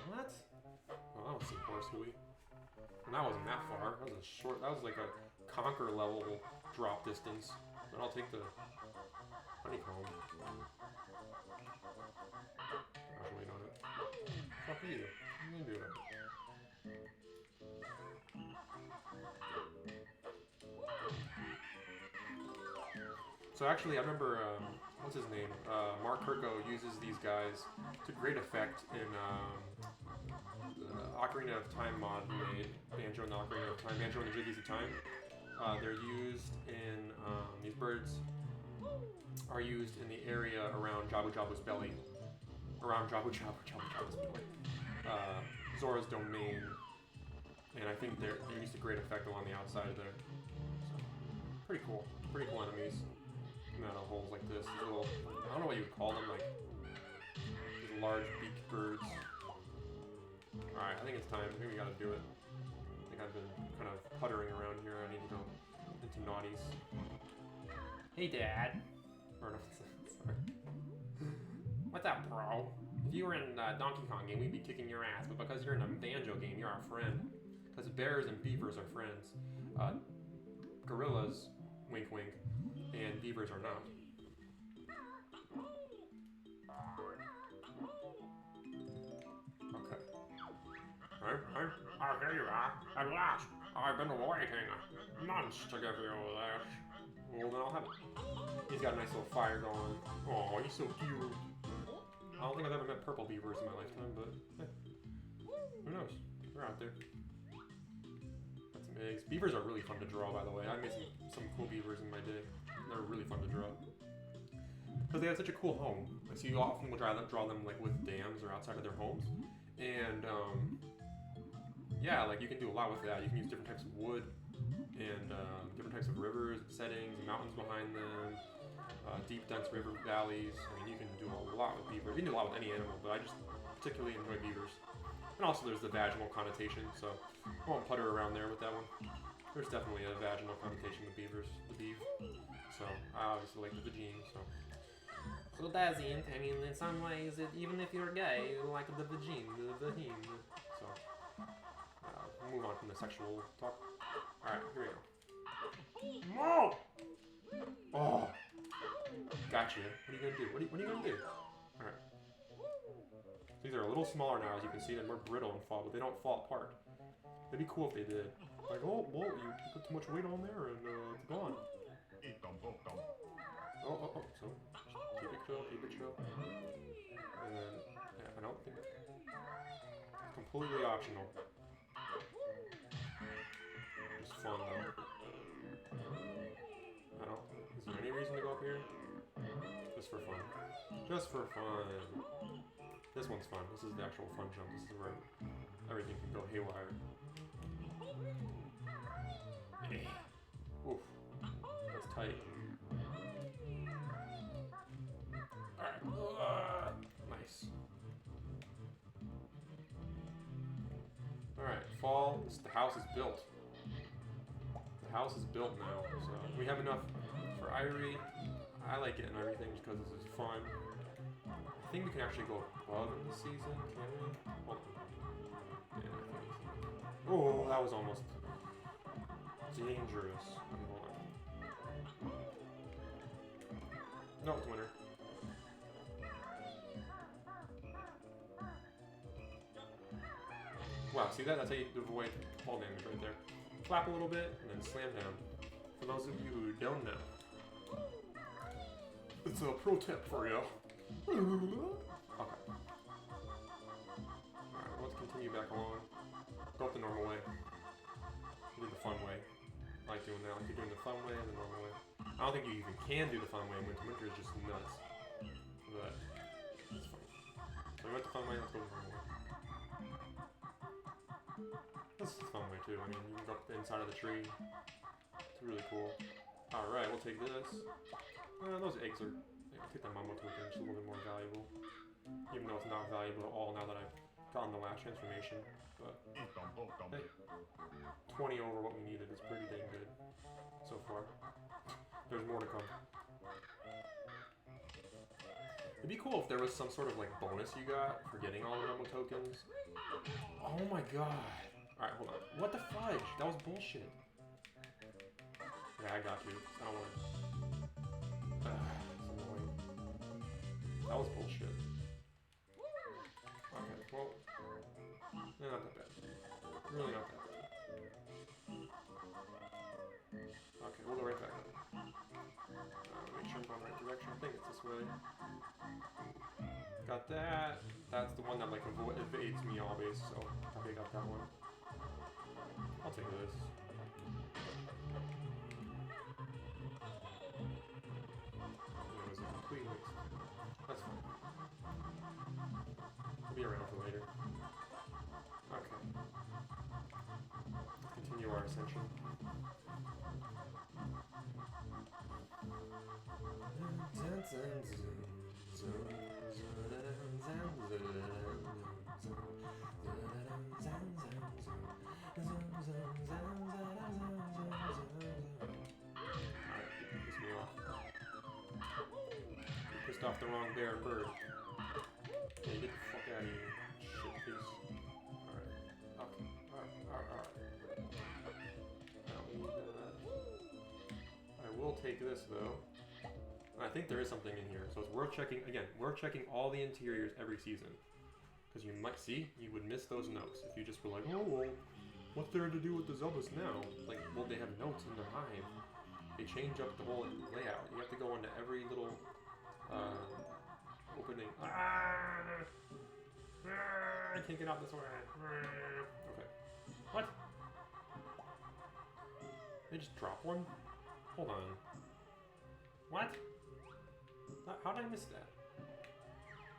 Speaker 1: What? Oh, that was some horse hooey. And that wasn't that far. That was a short, that was like a conquer level drop distance. But I'll take the honeycomb. Gosh, wait on it. Fuck you. You can do it. So actually, I remember, what's his name? Mark Kirko uses these guys to great effect in the Ocarina of Time mod he made, Banjo and the Ocarina of Time, Banjo and the Jiggies of Time. They're used in, these birds are used in the area around Jabu Jabu's belly. Around Jabu Jabu's belly. Zora's domain. And I think they're used to great effect along the outside there. So, pretty cool. Pretty cool enemies. Metal holes like this. These little, I don't know what you would call them, like these large beaked birds. Alright, I think it's time. I think we gotta do it. I think I've been kind of puttering around here. I need to go into Gnawty's. Hey, Dad. Or no, sorry. What's up, bro? If you were in a Donkey Kong game, we'd be kicking your ass, but because you're in a Banjo game, you're our friend. Because bears and beavers are friends. Gorillas, wink wink, and beavers are not. Okay.
Speaker 2: Here you are. At last. I've been waiting months to give you this.
Speaker 1: Well, then I'll have it. He's got a nice little fire going. Oh, he's so cute. I don't think I've ever met purple beavers in my lifetime, but hey, who knows? They're out there. Got some eggs. Beavers are really fun to draw, by the way. I made some cool beavers in my day. They're really fun to draw. Because they have such a cool home. So you often will draw them like with dams or outside of their homes. And yeah, like you can do a lot with that. You can use different types of wood and different types of rivers, settings, mountains behind them, deep, dense river valleys. I mean, you can do a lot with beavers. You can do a lot with any animal, but I just particularly enjoy beavers. And also there's the vaginal connotation, so I won't putter around there with that one. There's definitely a vaginal connotation with beavers, the beeve. So I obviously like the vagine, so.
Speaker 3: So does it? I mean, in some ways, even if you're gay, you like the vagine, the vagine.
Speaker 1: So, we'll move on from the sexual talk. Alright, here we go.
Speaker 2: Whoa!
Speaker 1: Oh! Gotcha. What are you gonna do? What are you gonna do? Alright. These are a little smaller now, as you can see. They're more brittle and fall, but they don't fall apart. It'd be cool if they did. Like, oh, well, you put too much weight on there and it's gone. Oh, so keep it chill. And then, yeah, I don't think it's completely optional. Just fun though. Is there any reason to go up here? Just for fun. Just for fun. This one's fun. This is the actual fun jump. This is where everything can go haywire. Oof. That's tight. Nice. Alright, fall. The house is built. The house is built now, so we have enough for Irie. I like getting everything just because this is fun. I think we can actually go above in the season, can we? Hold on. Yeah, I think so. Oh, that That was almost dangerous. Okay, hold on. No, it's winner. Wow, see that? That's how you avoid fall damage right there. Clap a little bit, and then slam down. For those of you who don't know, it's a pro tip for you. Okay. Alright, let's continue back along. Go up the normal way. Do the fun way. I like doing that. I like doing the fun way and the normal way. I don't think you even can do the fun way. Winter is just nuts. But it's fun. So we went the fun way, let's go the normal way. This is the fun way too. I mean, you can go up the inside of the tree. It's really cool. Alright, we'll take this. Those eggs are... Yeah, I'll take that Mambo token, it's a little bit more valuable. Even though it's not valuable at all now that I've gotten the last transformation. But, hey, 20 over what we needed is pretty dang good so far. There's more to come. It'd be cool if there was some sort of like bonus you got for getting all the Mambo tokens. Oh my god. Alright, hold on. What the fudge? That was bullshit. Yeah, I got you. I don't want to... It's annoying. That was bullshit. Okay, well... not that bad. Really not that bad. Okay, we'll go right back up. Make sure I'm going the right direction. I think it's this way. Got that. That's the one that like evades me always, so I got that one. I'll take this. It was a complete waste. That's fine. I'll be around for later. Okay. Continue our ascension. Pissed off the wrong bear and bird. Yeah, get the fuck out of here, shit face. Alright. Okay. Alright. I don't need that. I will take this though. I think there is something in here, so it's worth checking. Again, we're checking all the interiors every season. Because you might see, you would miss those notes if you just were like, oh, well, what's there to do with the Zeldas now? Like, well, they have notes in their hive. They change up the whole layout. You have to go into every little opening. I can't get out this way. Okay. What? They just drop one? Hold on. What? How did I miss that?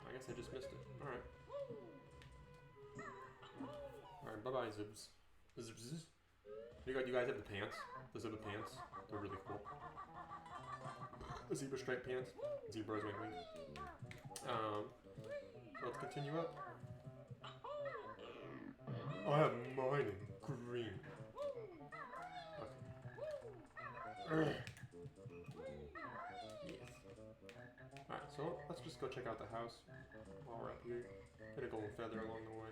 Speaker 1: I guess I just missed it. Alright. Alright, bye-bye, Zibs. Zibs. You guys have the pants? The zebra pants? They're really cool. The zebra stripe pants. Zebras, wink wink. Let's continue up. I have mine in green. Okay. Yes. Alright, so let's just go check out the house while we're up here. Get a golden feather along the way.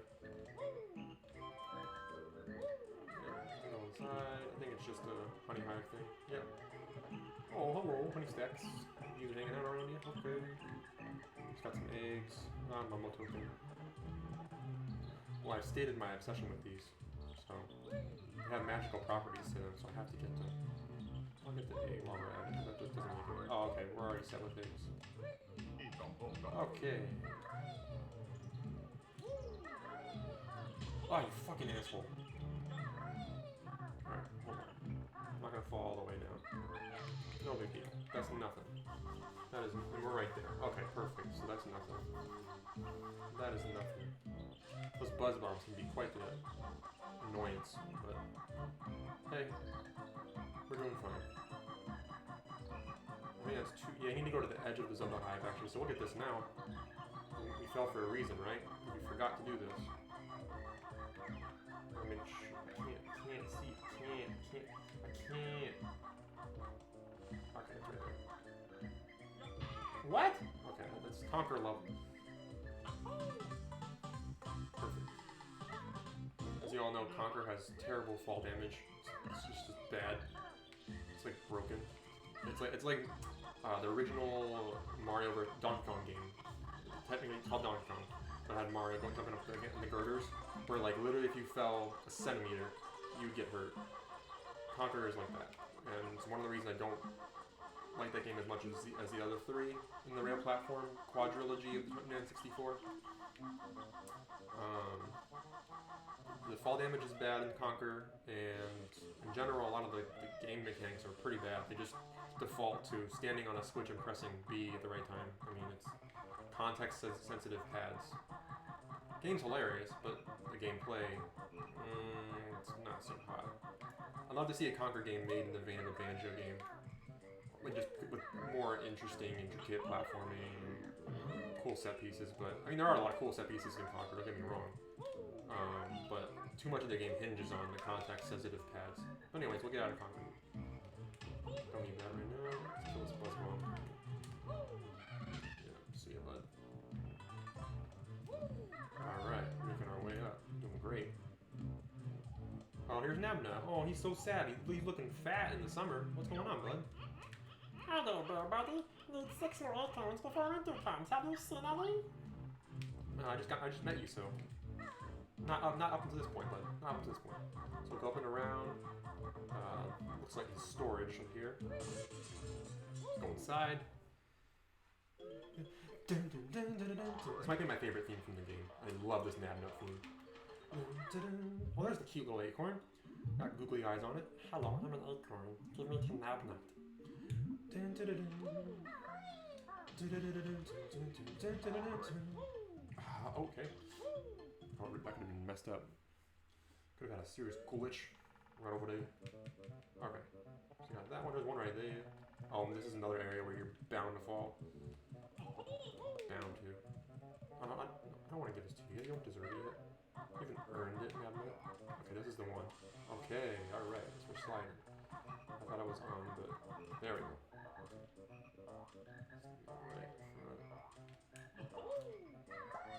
Speaker 1: Yeah, go inside. I think it's just a honey hive thing. Yep. Oh, hello, honey stacks. You hanging out around you? Okay. Just got some eggs. Momo token. Well, I've stated my obsession with these, so they have magical properties to them, so I have to get them. I'll get the egg while we're at it. That just doesn't make it. Oh, okay, we're already set with eggs. Okay. Oh, you fucking asshole. Alright, hold on. I'm not gonna fall all the way down. No big deal. That's nothing. That is, and we're right there. Okay, perfect. So that's nothing. That is nothing. Those buzz bombs can be quite the annoyance, but hey, we're doing fine. I think that's two. Yeah, you need to go to the edge of the Zelda hive actually. So look at this now. We fell for a reason, right? We forgot to do this. I mean, can't see, I can't. Okay, it's right there. What? Okay, that's conquer level. Perfect. As you all know, Conker has terrible fall damage. It's just bad. It's like broken. It's like the original Mario vs. Donkey Kong game. Technically it's called Donkey Kong, but had Mario going jumping up in the girders, where like literally if you fell a centimeter, you'd get hurt. Conker is like that, and it's one of the reasons I don't like that game as much as the other three in the rail platform quadrilogy of the N64. The fall damage is bad in Conker, and in general, a lot of the game mechanics are pretty bad. They just default to standing on a switch and pressing B at the right time. I mean, it's context-sensitive pads. Game's hilarious, but the gameplay, it's not so hot. I'd love to see a Conker game made in the vein of a Banjo game. Just with more interesting, intricate platforming, cool set pieces, but I mean there are a lot of cool set pieces in Conker, don't get me wrong. But too much of the game hinges on the context-sensitive pads. But anyways, we'll get out of Conker. Don't need that right now. Let's kill this buzzball. Yeah, see ya, bud. Alright, making our way up. Doing great. Oh, here's Nabna. Oh, he's so sad. He's looking fat in the summer. What's going on, bud?
Speaker 2: Hello there, buddy. Need 6 more acorns before winter comes. Have you seen any?
Speaker 1: I just met you, so not up until this point, bud. Not up to this point. So we'll go up and around. Looks like his storage up here. Let's go inside. This might be my favorite theme from the game. I love this Nabnut theme. Well, there's the cute little acorn. Got googly eyes on it.
Speaker 2: Hello, I'm an acorn. Give me 10 nabnut.
Speaker 1: Okay. Oh, that could have been messed up. Could have had a serious glitch right over there. Okay. So you got that one. There's one right there. Oh, and this is another area where you're bound to fall. Bound to. I don't want to give this to you. You don't deserve it yet. You haven't earned it, Nabnut. Okay, this is the one. Okay, alright. So we're sliding. I thought I was on, but there we go. Right.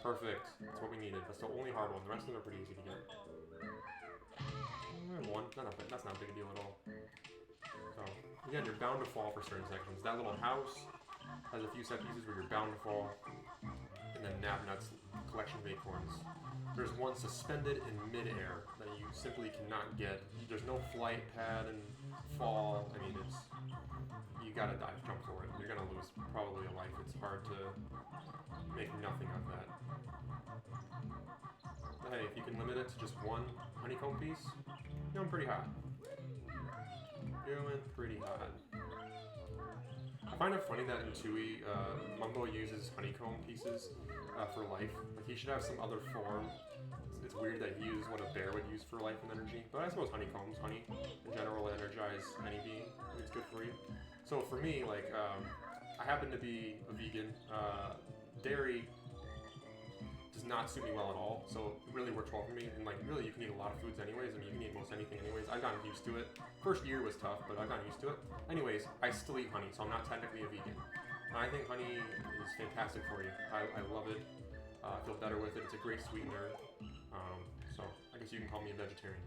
Speaker 1: Perfect. That's what we needed. That's the only hard one. The rest of them are pretty easy to get. One. That's not a big deal at all. So, again, you're bound to fall for certain sections. That little house has a few set pieces where you're bound to fall. And then Nabnut's collection of acorns. There's one suspended in midair that you simply cannot get. There's no flight pad and fall. I mean, you gotta dive jump for it. You're gonna lose probably a life. It's hard to make nothing of that. But hey, if you can limit it to just one honeycomb piece, you're doing pretty hot. Doing pretty hot. I find it funny that in Tui, Mumbo uses honeycomb pieces for life. Like he should have some other form. It's weird that he uses what a bear would use for life and energy, but I suppose honeycombs, honey, in general, will energize any being. It's good for you. So for me, like, I happen to be a vegan. Dairy does not suit me well at all, so it really works well for me. And like, really, you can eat a lot of foods anyways. I mean, you can eat most anything anyways. I've gotten used to it. First year was tough, but I've gotten used to it. Anyways, I still eat honey, so I'm not technically a vegan. I think honey is fantastic for you. I love it. I feel better with it. It's a great sweetener. So I guess you can call me a vegetarian.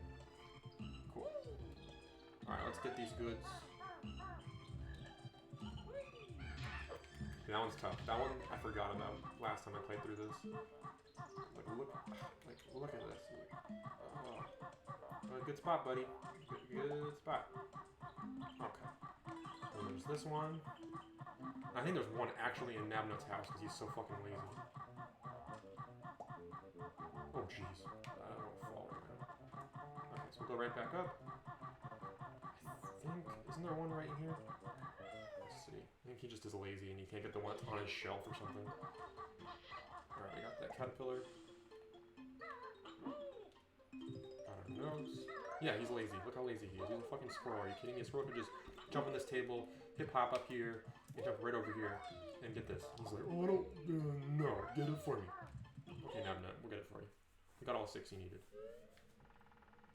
Speaker 1: Cool. Alright, let's get these goods. That one's tough. That one I forgot about last time I played through this. Like look at this. Good spot, buddy. Good spot. Okay. And there's this one. I think there's one actually in Nabnut's house because he's so fucking lazy. Oh jeez. I don't fall right now. Okay, so we'll go right back up. I think, isn't there one right in here? Let's see. I think he just is lazy and you can't get the one on his shelf or something. Alright, we got that caterpillar. Got our nose. Yeah, he's lazy. Look how lazy he is. He's a fucking squirrel. Are you kidding me? A squirrel could just jump on this table, hip hop up here, and jump right over here, and get this. He's like, oh, I don't, no, get it for me. Okay, Nabnut, we'll get it for you. We got all 6 you needed.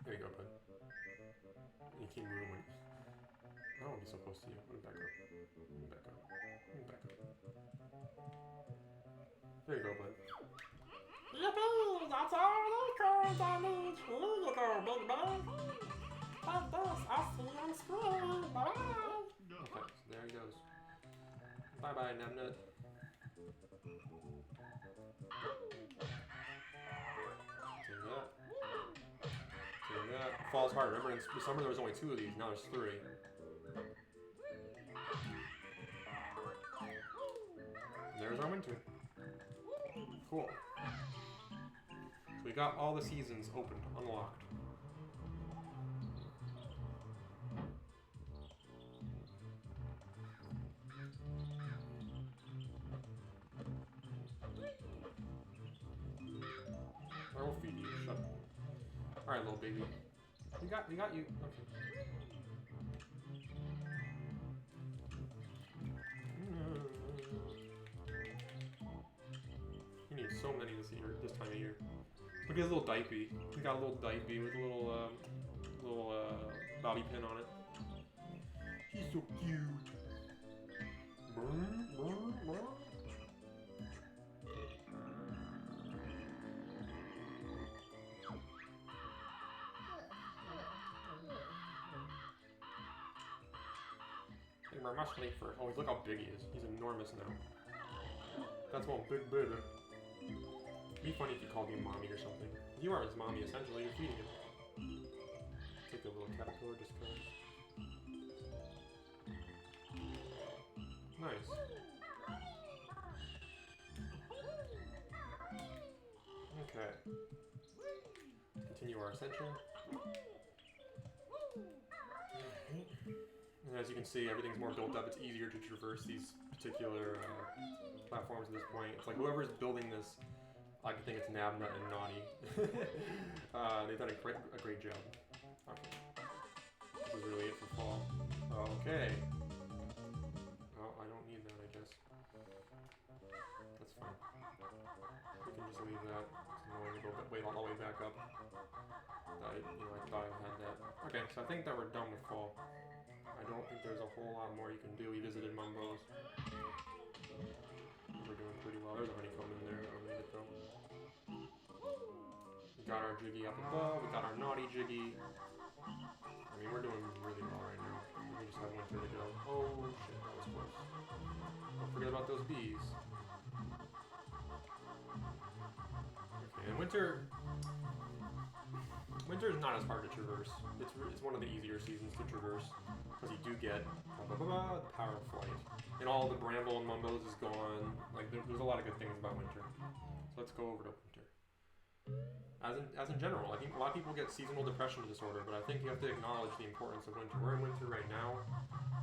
Speaker 1: There you go, bud. And you keep moving when... I don't want to be so close to you. Let me back up. Let me back up. Let me back up. There you go, bud.
Speaker 2: Yippee! That's all I unicorns I need. Here you go, big boy. Like this, I'll see you on screen. Bye.
Speaker 1: Okay, so there he goes. Bye bye, Nabnut. Take that. Take that. Falls hard. Remember in summer there was only 2 of these, now there's 3. And there's our winter. Cool. So we got all the seasons opened, unlocked. I will feed you. Shut up. Alright, little baby. We got you. Okay. He needs so many this time of year. Look at his little diaper. He's got a little diaper with a little bobby pin on it. He's so cute. I must wait for. Oh, look how big he is. He's enormous now. That's one big baby. It'd be funny if you called him mommy or something. You are his mommy, essentially. You're feeding him. Take a little caterpillar just cause. Nice. Okay. Continue our ascension. And as you can see, everything's more built up. It's easier to traverse these particular platforms at this point. It's like whoever's building this, I think it's Nabnut and Gnawty. They've done a great job. Okay. This is really it for fall. Okay. Oh, I don't need that, I guess. That's fine. We can just leave that. It's annoying to go wait all the way back up. I thought I had that. Okay, so I think that we're done with fall. I don't think there's a whole lot more you can do. We visited Mumbo's. We're doing pretty well. There's a honeycomb in there. I don't need it though. We got our Jiggy up above. We got our Gnawty Jiggy. I mean, we're doing really well right now. We just have winter to go. Oh shit, that was close. Don't forget about those bees. Okay, and winter is not as hard to traverse. It's one of the easier seasons to traverse because you do get the power of flight, and all the bramble and Mumbo's is gone. Like there's a lot of good things about winter. So let's go over to winter. As in general, I think a lot of people get seasonal depression disorder, but I think you have to acknowledge the importance of winter. We're in winter right now,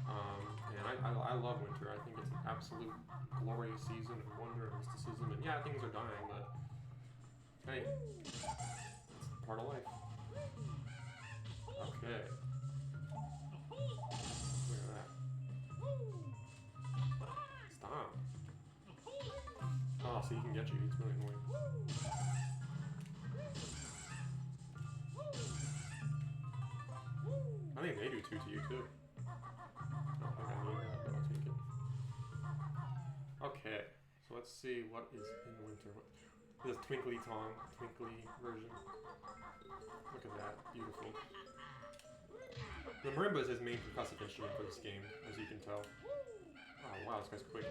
Speaker 1: and I love winter. I think it's an absolute glorious season of wonder and mysticism. And yeah, things are dying, but hey, it's part of life. Okay. Look at that. Stop. Oh, see, he can get you. It's really annoying. I think they do 2 to you, too. I don't think I need that, but I'll take it. Okay, so let's see what is in winter. This twinkly version. Look at that. Beautiful. The marimba is his main percussive instrument for this game, as you can tell. Oh wow, this guy's quick.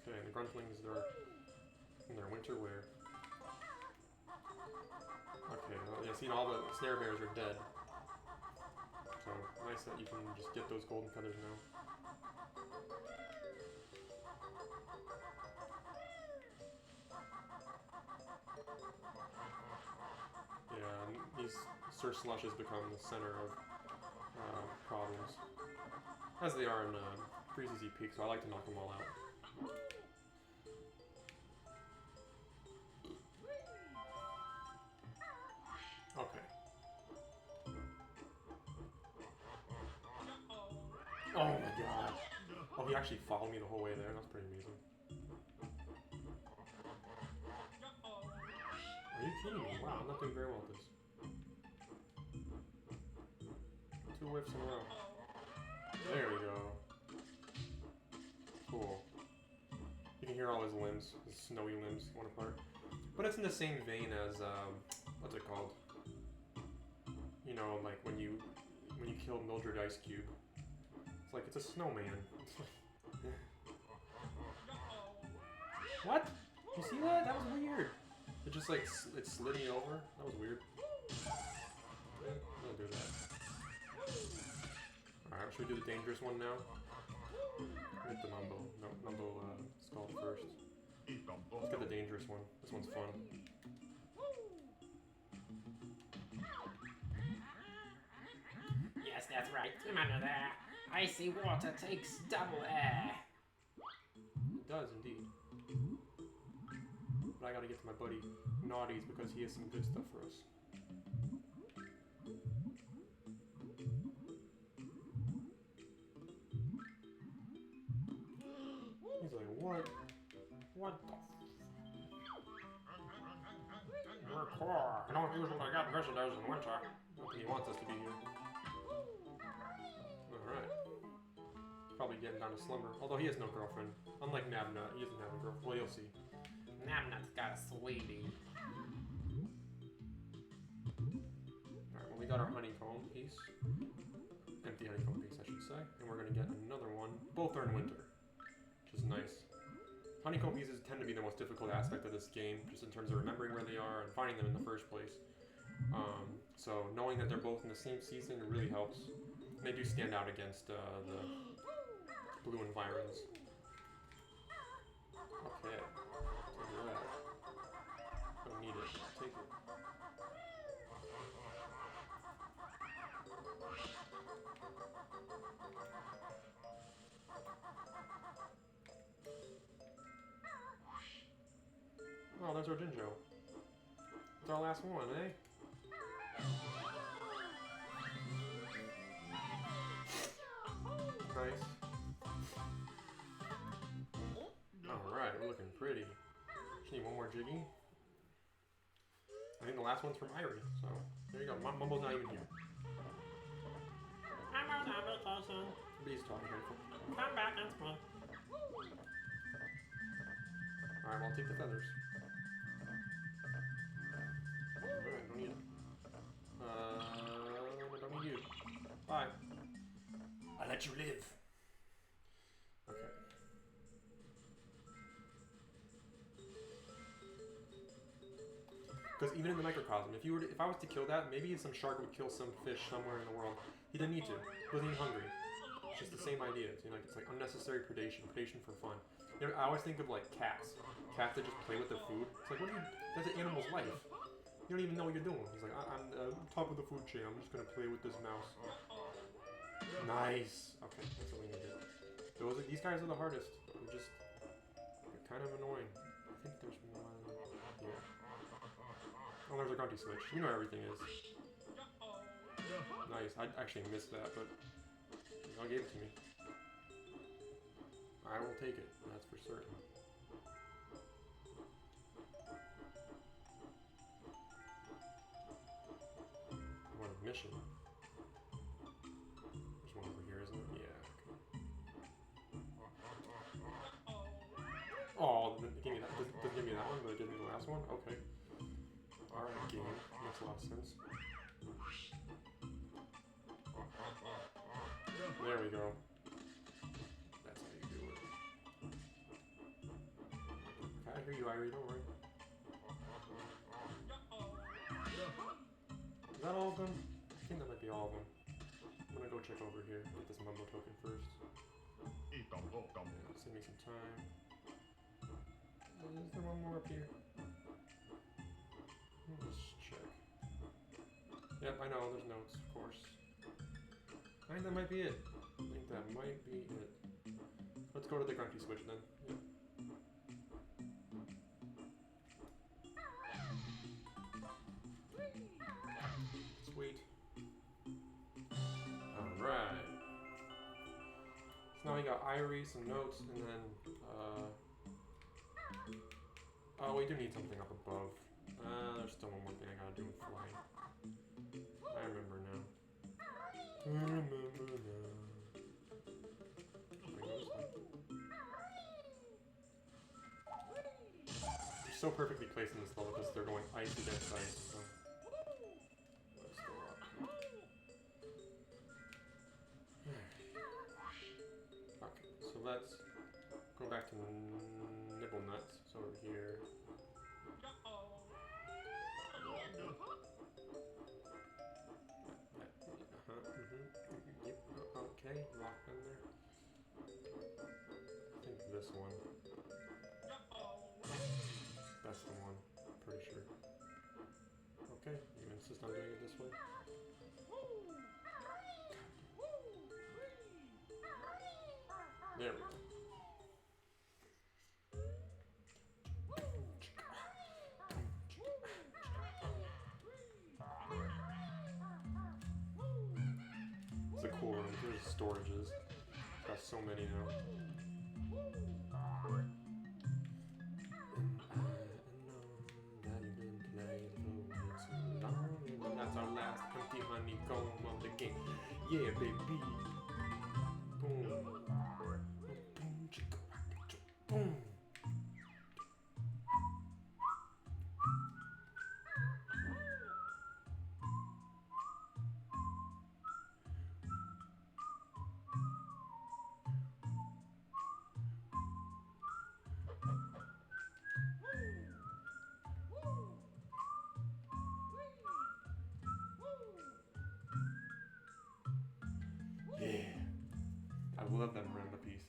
Speaker 1: Okay, and the gruntlings, they're in their winter wear. Okay, well, yeah, see, all the snare bears are dead. So, nice that you can just get those golden feathers now. Yeah, these Sir Slushes become the center of problems. As they are in Freeze's Peak, so I like to knock them all out. Okay. Oh my god. Oh, he actually followed me the whole way there. That's pretty amazing. Are you kidding me? Wow, I'm not doing very well with this. 2 whiffs in a row. There we go. Cool. You can hear all his limbs, his snowy limbs going apart. But it's in the same vein as what's it called? You know, like when you kill Mildred Ice Cube. It's like it's a snowman. What? You see that? That was weird. It just like it slid me over. That was weird. Don't do that. Alright, should we do the dangerous one now? Hit the Mumbo. No, Mumbo skull first. Let's get the dangerous one. This one's fun.
Speaker 3: Yes, that's right. Come under there. Icy water takes double air.
Speaker 1: It does indeed. But I gotta get to my buddy Gnawty's because he has some good stuff for us. He's like, what? What the
Speaker 2: You're core. I don't usually get visitors in winter.
Speaker 1: Not that he wants us to be here. Alright. Probably getting down to slumber. Although he has no girlfriend. Unlike Nabnut, he doesn't have a girlfriend. Well, you'll see.
Speaker 3: Nabnut's got a sweetie.
Speaker 1: Alright, well we got our honeycomb piece. Empty honeycomb piece, I should say. And we're gonna get another one. Both are in winter. Which is nice. Honeycomb pieces tend to be the most difficult aspect of this game, just in terms of remembering where they are and finding them in the first place. So knowing that they're both in the same season really helps. And they do stand out against the blue environs. Okay. Take that. Don't need it. Take it. Oh, there's our Jinjo. It's our last one, eh? Nice. Alright, we're looking pretty. Just need one more Jiggy. I think the last one's from Irie, so there you go. Mumbo's not even here.
Speaker 2: I'm on vacation.
Speaker 1: Bee's talking here.
Speaker 2: Come back and play.
Speaker 1: Alright, well, I'll take the feathers. Alright, don't need it. Don't need you. Bye.
Speaker 2: I let you live.
Speaker 1: Okay. Because even in the microcosm, if I was to kill that, maybe some shark would kill some fish somewhere in the world. He didn't need to. He wasn't even hungry. It's just the same idea. It's like unnecessary predation for fun. You know, I always think of like cats. Cats that just play with their food. It's like, that's an animal's life. You don't even know what you're doing. He's like, I'm top of the food chain. I'm just gonna play with this mouse. Nice. Okay, that's what we need to do. These guys are the hardest. They're kind of annoying. I think there's one here. Oh, there's a Gnawty switch. You know where everything is. Nice. I actually missed that, but y'all gave it to me. I will take it. That's for certain. What a mission. There's one over here, isn't it? Yeah. Okay. Oh, give me that. Doesn't give me that one, but it gives me the last one? Okay. Alright, game. Makes a lot of sense. There we go. That's how you do it. Okay, I hear you, Irie, don't worry. Is that all of them? I think that might be all of them. I'm gonna go check over here, get this Mumbo token first. Yeah, save me some time. Is there one more up here? Let's check. Yep, I know, there's notes, of course. I think that might be it. Let's go to the Gnawty switch then. Yep. Sweet. Alright. So now we got Irie, some notes, and then, oh, we do need something up above. There's still one more thing I gotta do with flying. I remember now. so perfectly placed in this level because they're going ice against ice. So. Let's go up. Okay, so let's go back to Nibble Nuts. It's over here. Yep. Okay, locked in there. I think this one. That's the one. Pretty sure. Okay, you insist on doing it this way? There we go. It's a cool room. Here's storages. Got so many now. That's our last empty honeycomb of the game. Yeah, baby. Boom. Boom, chicka, boom. Yeah. I love that marimba piece.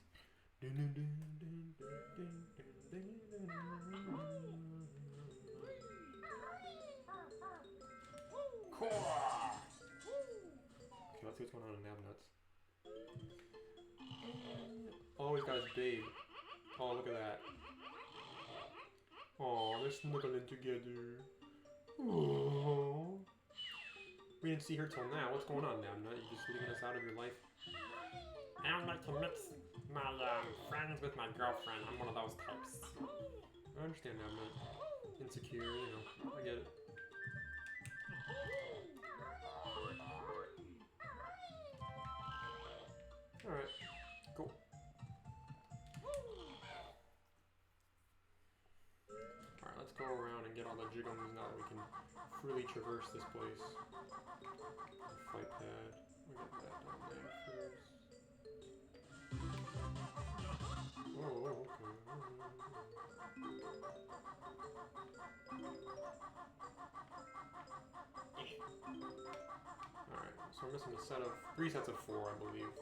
Speaker 1: Cool. Okay, let's see what's going on in Nabnuts. Oh, he's got his babe. Oh, look at that. Oh, they're snuggling together. Oh. We didn't see her till now. What's going on, Nabnut? You just leaving us out of your life?
Speaker 3: I don't like to mix my friends with my girlfriend. I'm one of those types.
Speaker 1: I understand, Nabnut. Insecure, you know. I get it. Alright, cool. Alright, let's go around and get all the jiggums now that we can freely traverse this place. Fight pad. We'll get that down there first. Whoa, okay. Alright, so we're missing a set of 3 sets of 4, I believe. Is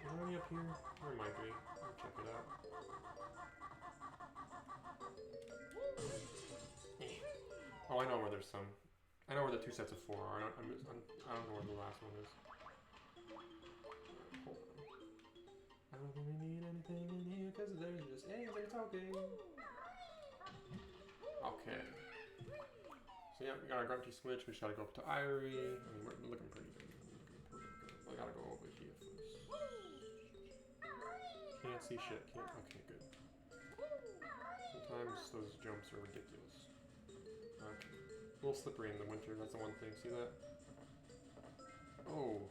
Speaker 1: there any up here? There might be. I'll check it out. Oh, I know where there's some. I know where the 2 sets of 4 are. I don't know where the last one is. Hold on. I don't think we need anything in here because there's just eggs and talking. Okay. So yeah, we got our Grumpy switch. We just gotta go up to Irie. I mean, we're looking pretty good. I gotta go over here first. Can't see shit. Can't. Okay, good. Sometimes those jumps are ridiculous. Okay. A little slippery in the winter. That's the one thing. See that? Oh.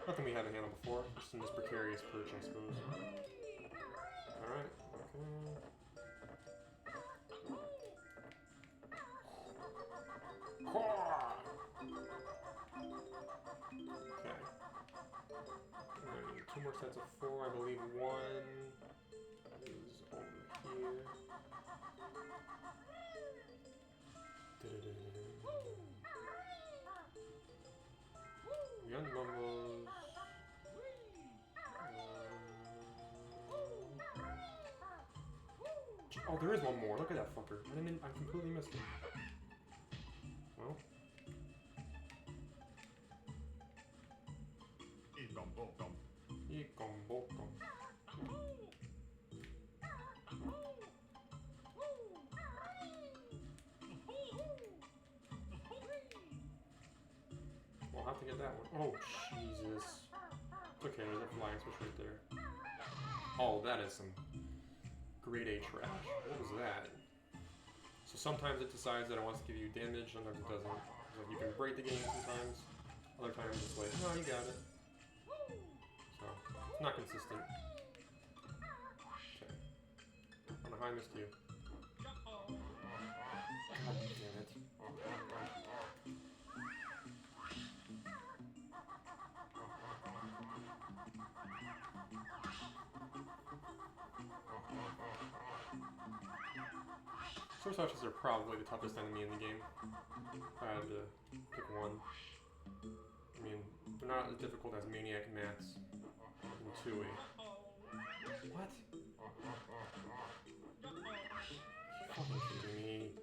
Speaker 1: Nothing we haven't handled before. Just in this precarious perch, I suppose. Alright. Okay. Okay. And then 2 more sets of 4. I believe 1 is over here. Young Mumbles. Oh, there is one more. Look at that fucker. I completely missed him. Well. We'll have to get that one. Oh, Jesus. It's okay, there's a flying switch right there. Oh, that is some grade A trash. What was that? So sometimes it decides that it wants to give you damage, sometimes it doesn't. Like you can break the game sometimes, other times it's like, no, you got it. So, it's not consistent. Okay. I'm gonna hand this to you. Sword Sashes are probably the toughest enemy in the game. If I had to pick one. I mean, they're not as difficult as Maniac Mats and Tui. What? Fucking kidding me.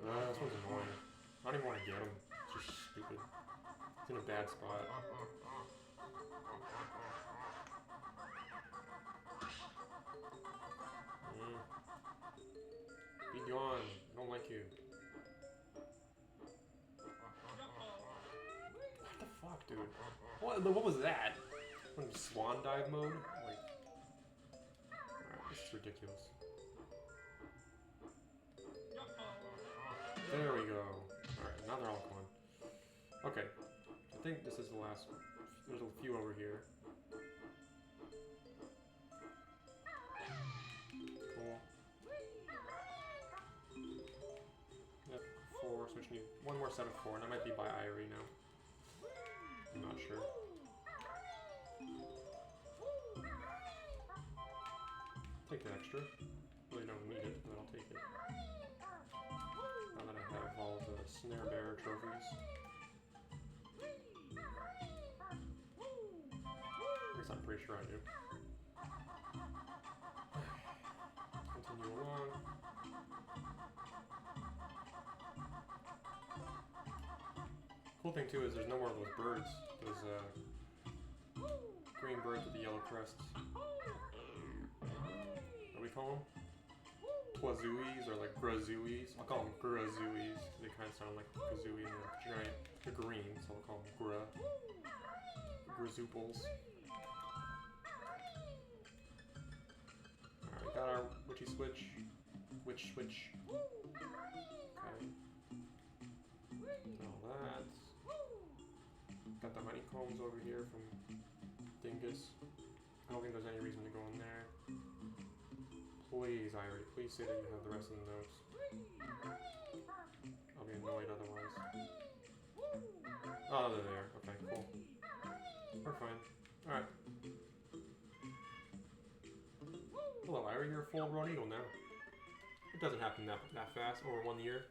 Speaker 1: This one's annoying. I don't even want to get him. It's just stupid. It's in a bad spot. Be gone. I don't like you. What the fuck, dude? What was that? Swan dive mode? Like, alright, this is ridiculous. There we go. Alright, now they're all gone. Okay, I think this is the last one. There's a few over here. Cool. Yep, 4, so we just need one more set of 4, and I might be by Irie now. I'm not sure. Take the extra. Really don't need it, but I'll take it. Now that I have all the snare bearer trophies. At least I'm pretty sure I do. Continue along. Cool thing too is there's no more of those birds. Those green birds with the yellow crests. What do we call them? Twazooies or like Grazooies. I'll call them Grazooies because they kind of sound like Kazooie and they're giant. They're green, so I'll call them Grazooples. Alright, we got our witchy switch. Witch switch. Okay. All that. Got the honeycombs over here from Dingus. I don't think there's any reason to go in there. Please, Irie, please say that you have the rest of the notes. I'll be annoyed otherwise. Oh, they're there. Okay, cool. We're fine. Alright. Hello, Irie, you're a full-grown eagle now. It doesn't happen that fast, over 1 year.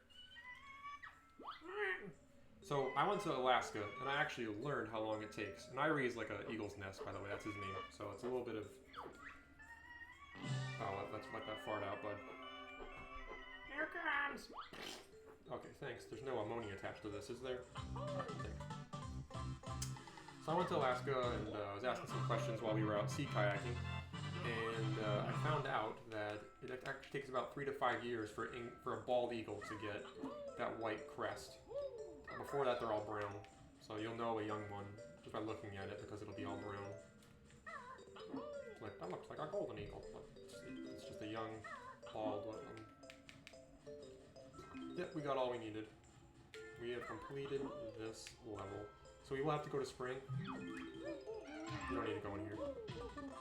Speaker 1: So, I went to Alaska, and I actually learned how long it takes. And Irie is like an eagle's nest, by the way, that's his name. So it's a little bit of... Oh, let's let that fart out, bud. Here comes! Okay, thanks. There's no ammonia attached to this, is there? Thanks. So I went to Alaska, and I was asking some questions while we were out sea kayaking. And I found out that it actually takes about 3 to 5 years for a bald eagle to get that white crest. Before that, they're all brown. So you'll know a young one just by looking at it because it'll be all brown. Like, that looks like a golden eagle, but it's just a young, bald one. Yep, we got all we needed. We have completed this level. So we will have to go to spring. You don't need to go in here.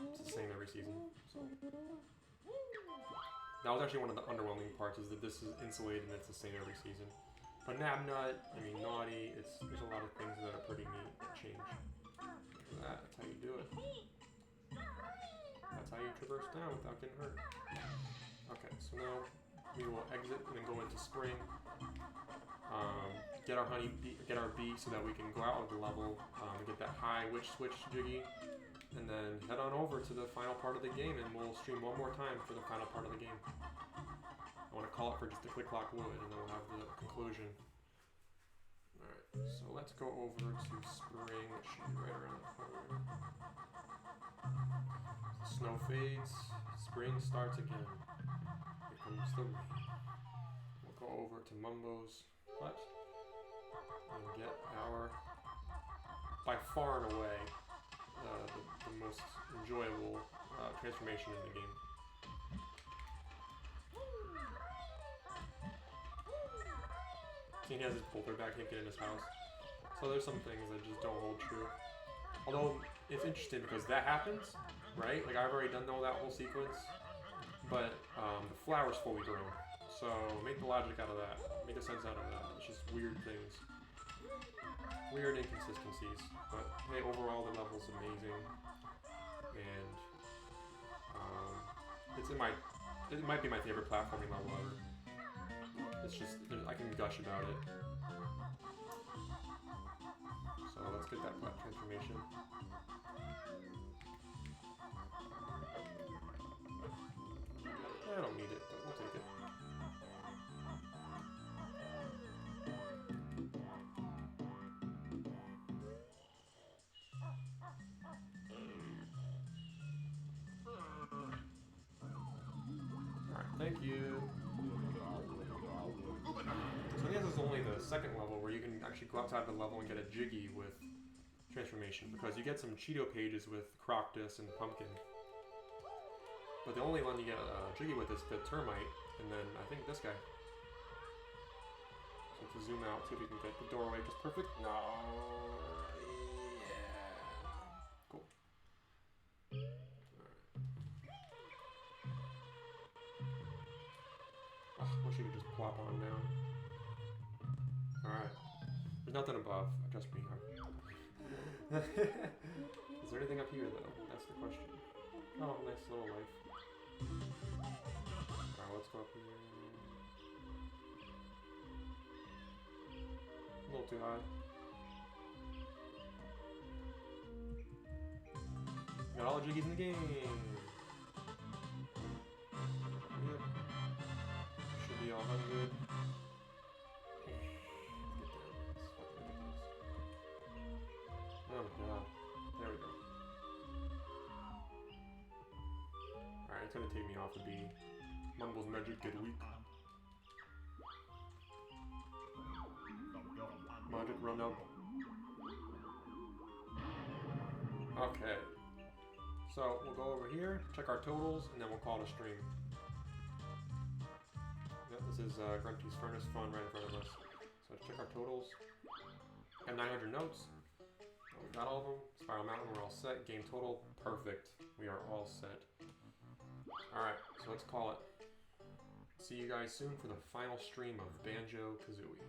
Speaker 1: It's the same every season. So. That was actually one of the underwhelming parts, is that this is insulated and it's the same every season. But Nabnut, I mean Gnawty, there's a lot of things that are pretty neat that change. That's how you do it. That's how you traverse down without getting hurt. Okay, so now we will exit and then go into spring. Get our get our bee so that we can go out of the level and get that high witch switch jiggy, and then head on over to the final part of the game, and we'll stream one more time for the final part of the game. I want to call it for just a Click Clock Wood, and then we'll have the conclusion. Alright, so let's go over to spring, which should be right around the corner. Snow fades, spring starts again. Here comes the rain. We'll go over to Mumbo's hut and get our, by far and away, the most enjoyable transformation in the game. He has his boulder back, can't get in his house. So there's some things that just don't hold true. Although, it's interesting because that happens, right? Like, I've already done all that whole sequence, but the flower's fully grown. So, make the logic out of that. Make the sense out of that. It's just weird things. Weird inconsistencies. But, hey, overall, the level's amazing. And, it might be my favorite platforming level ever. It's just, I can gush about it. So let's get that transformation. I don't need it, but we'll take it. Alright, thank you. So I think this is only the second level where you can actually go outside the level and get a jiggy with transformation, because you get some Cheeto pages with Croctus and Pumpkin. But the only one you get a jiggy with is the termite, and then I think this guy. So to zoom out, see if we can get the doorway just perfect. No. Yeah. Cool. Alright. Oh, wish you could just plop on down. Alright. There's nothing above. Just me. Is there anything up here, though? That's the question. Oh, nice little life. Alright, let's go up here. A little too high. Got all the jiggies in the game. Yep. Should be all 100. Oh god. There we go. Alright, it's gonna take me off the bee. Mumble's magic get weak. Magic run up. Okay. So we'll go over here, check our totals, and then we'll call it a stream. Yep, this is Grunty's Furnace Fun right in front of us. So let's check our totals. Got 900 notes. We got all of them. Spiral Mountain, we're all set. Game total, perfect. We are all set. Alright, so let's call it. See you guys soon for the final stream of Banjo Kazooie.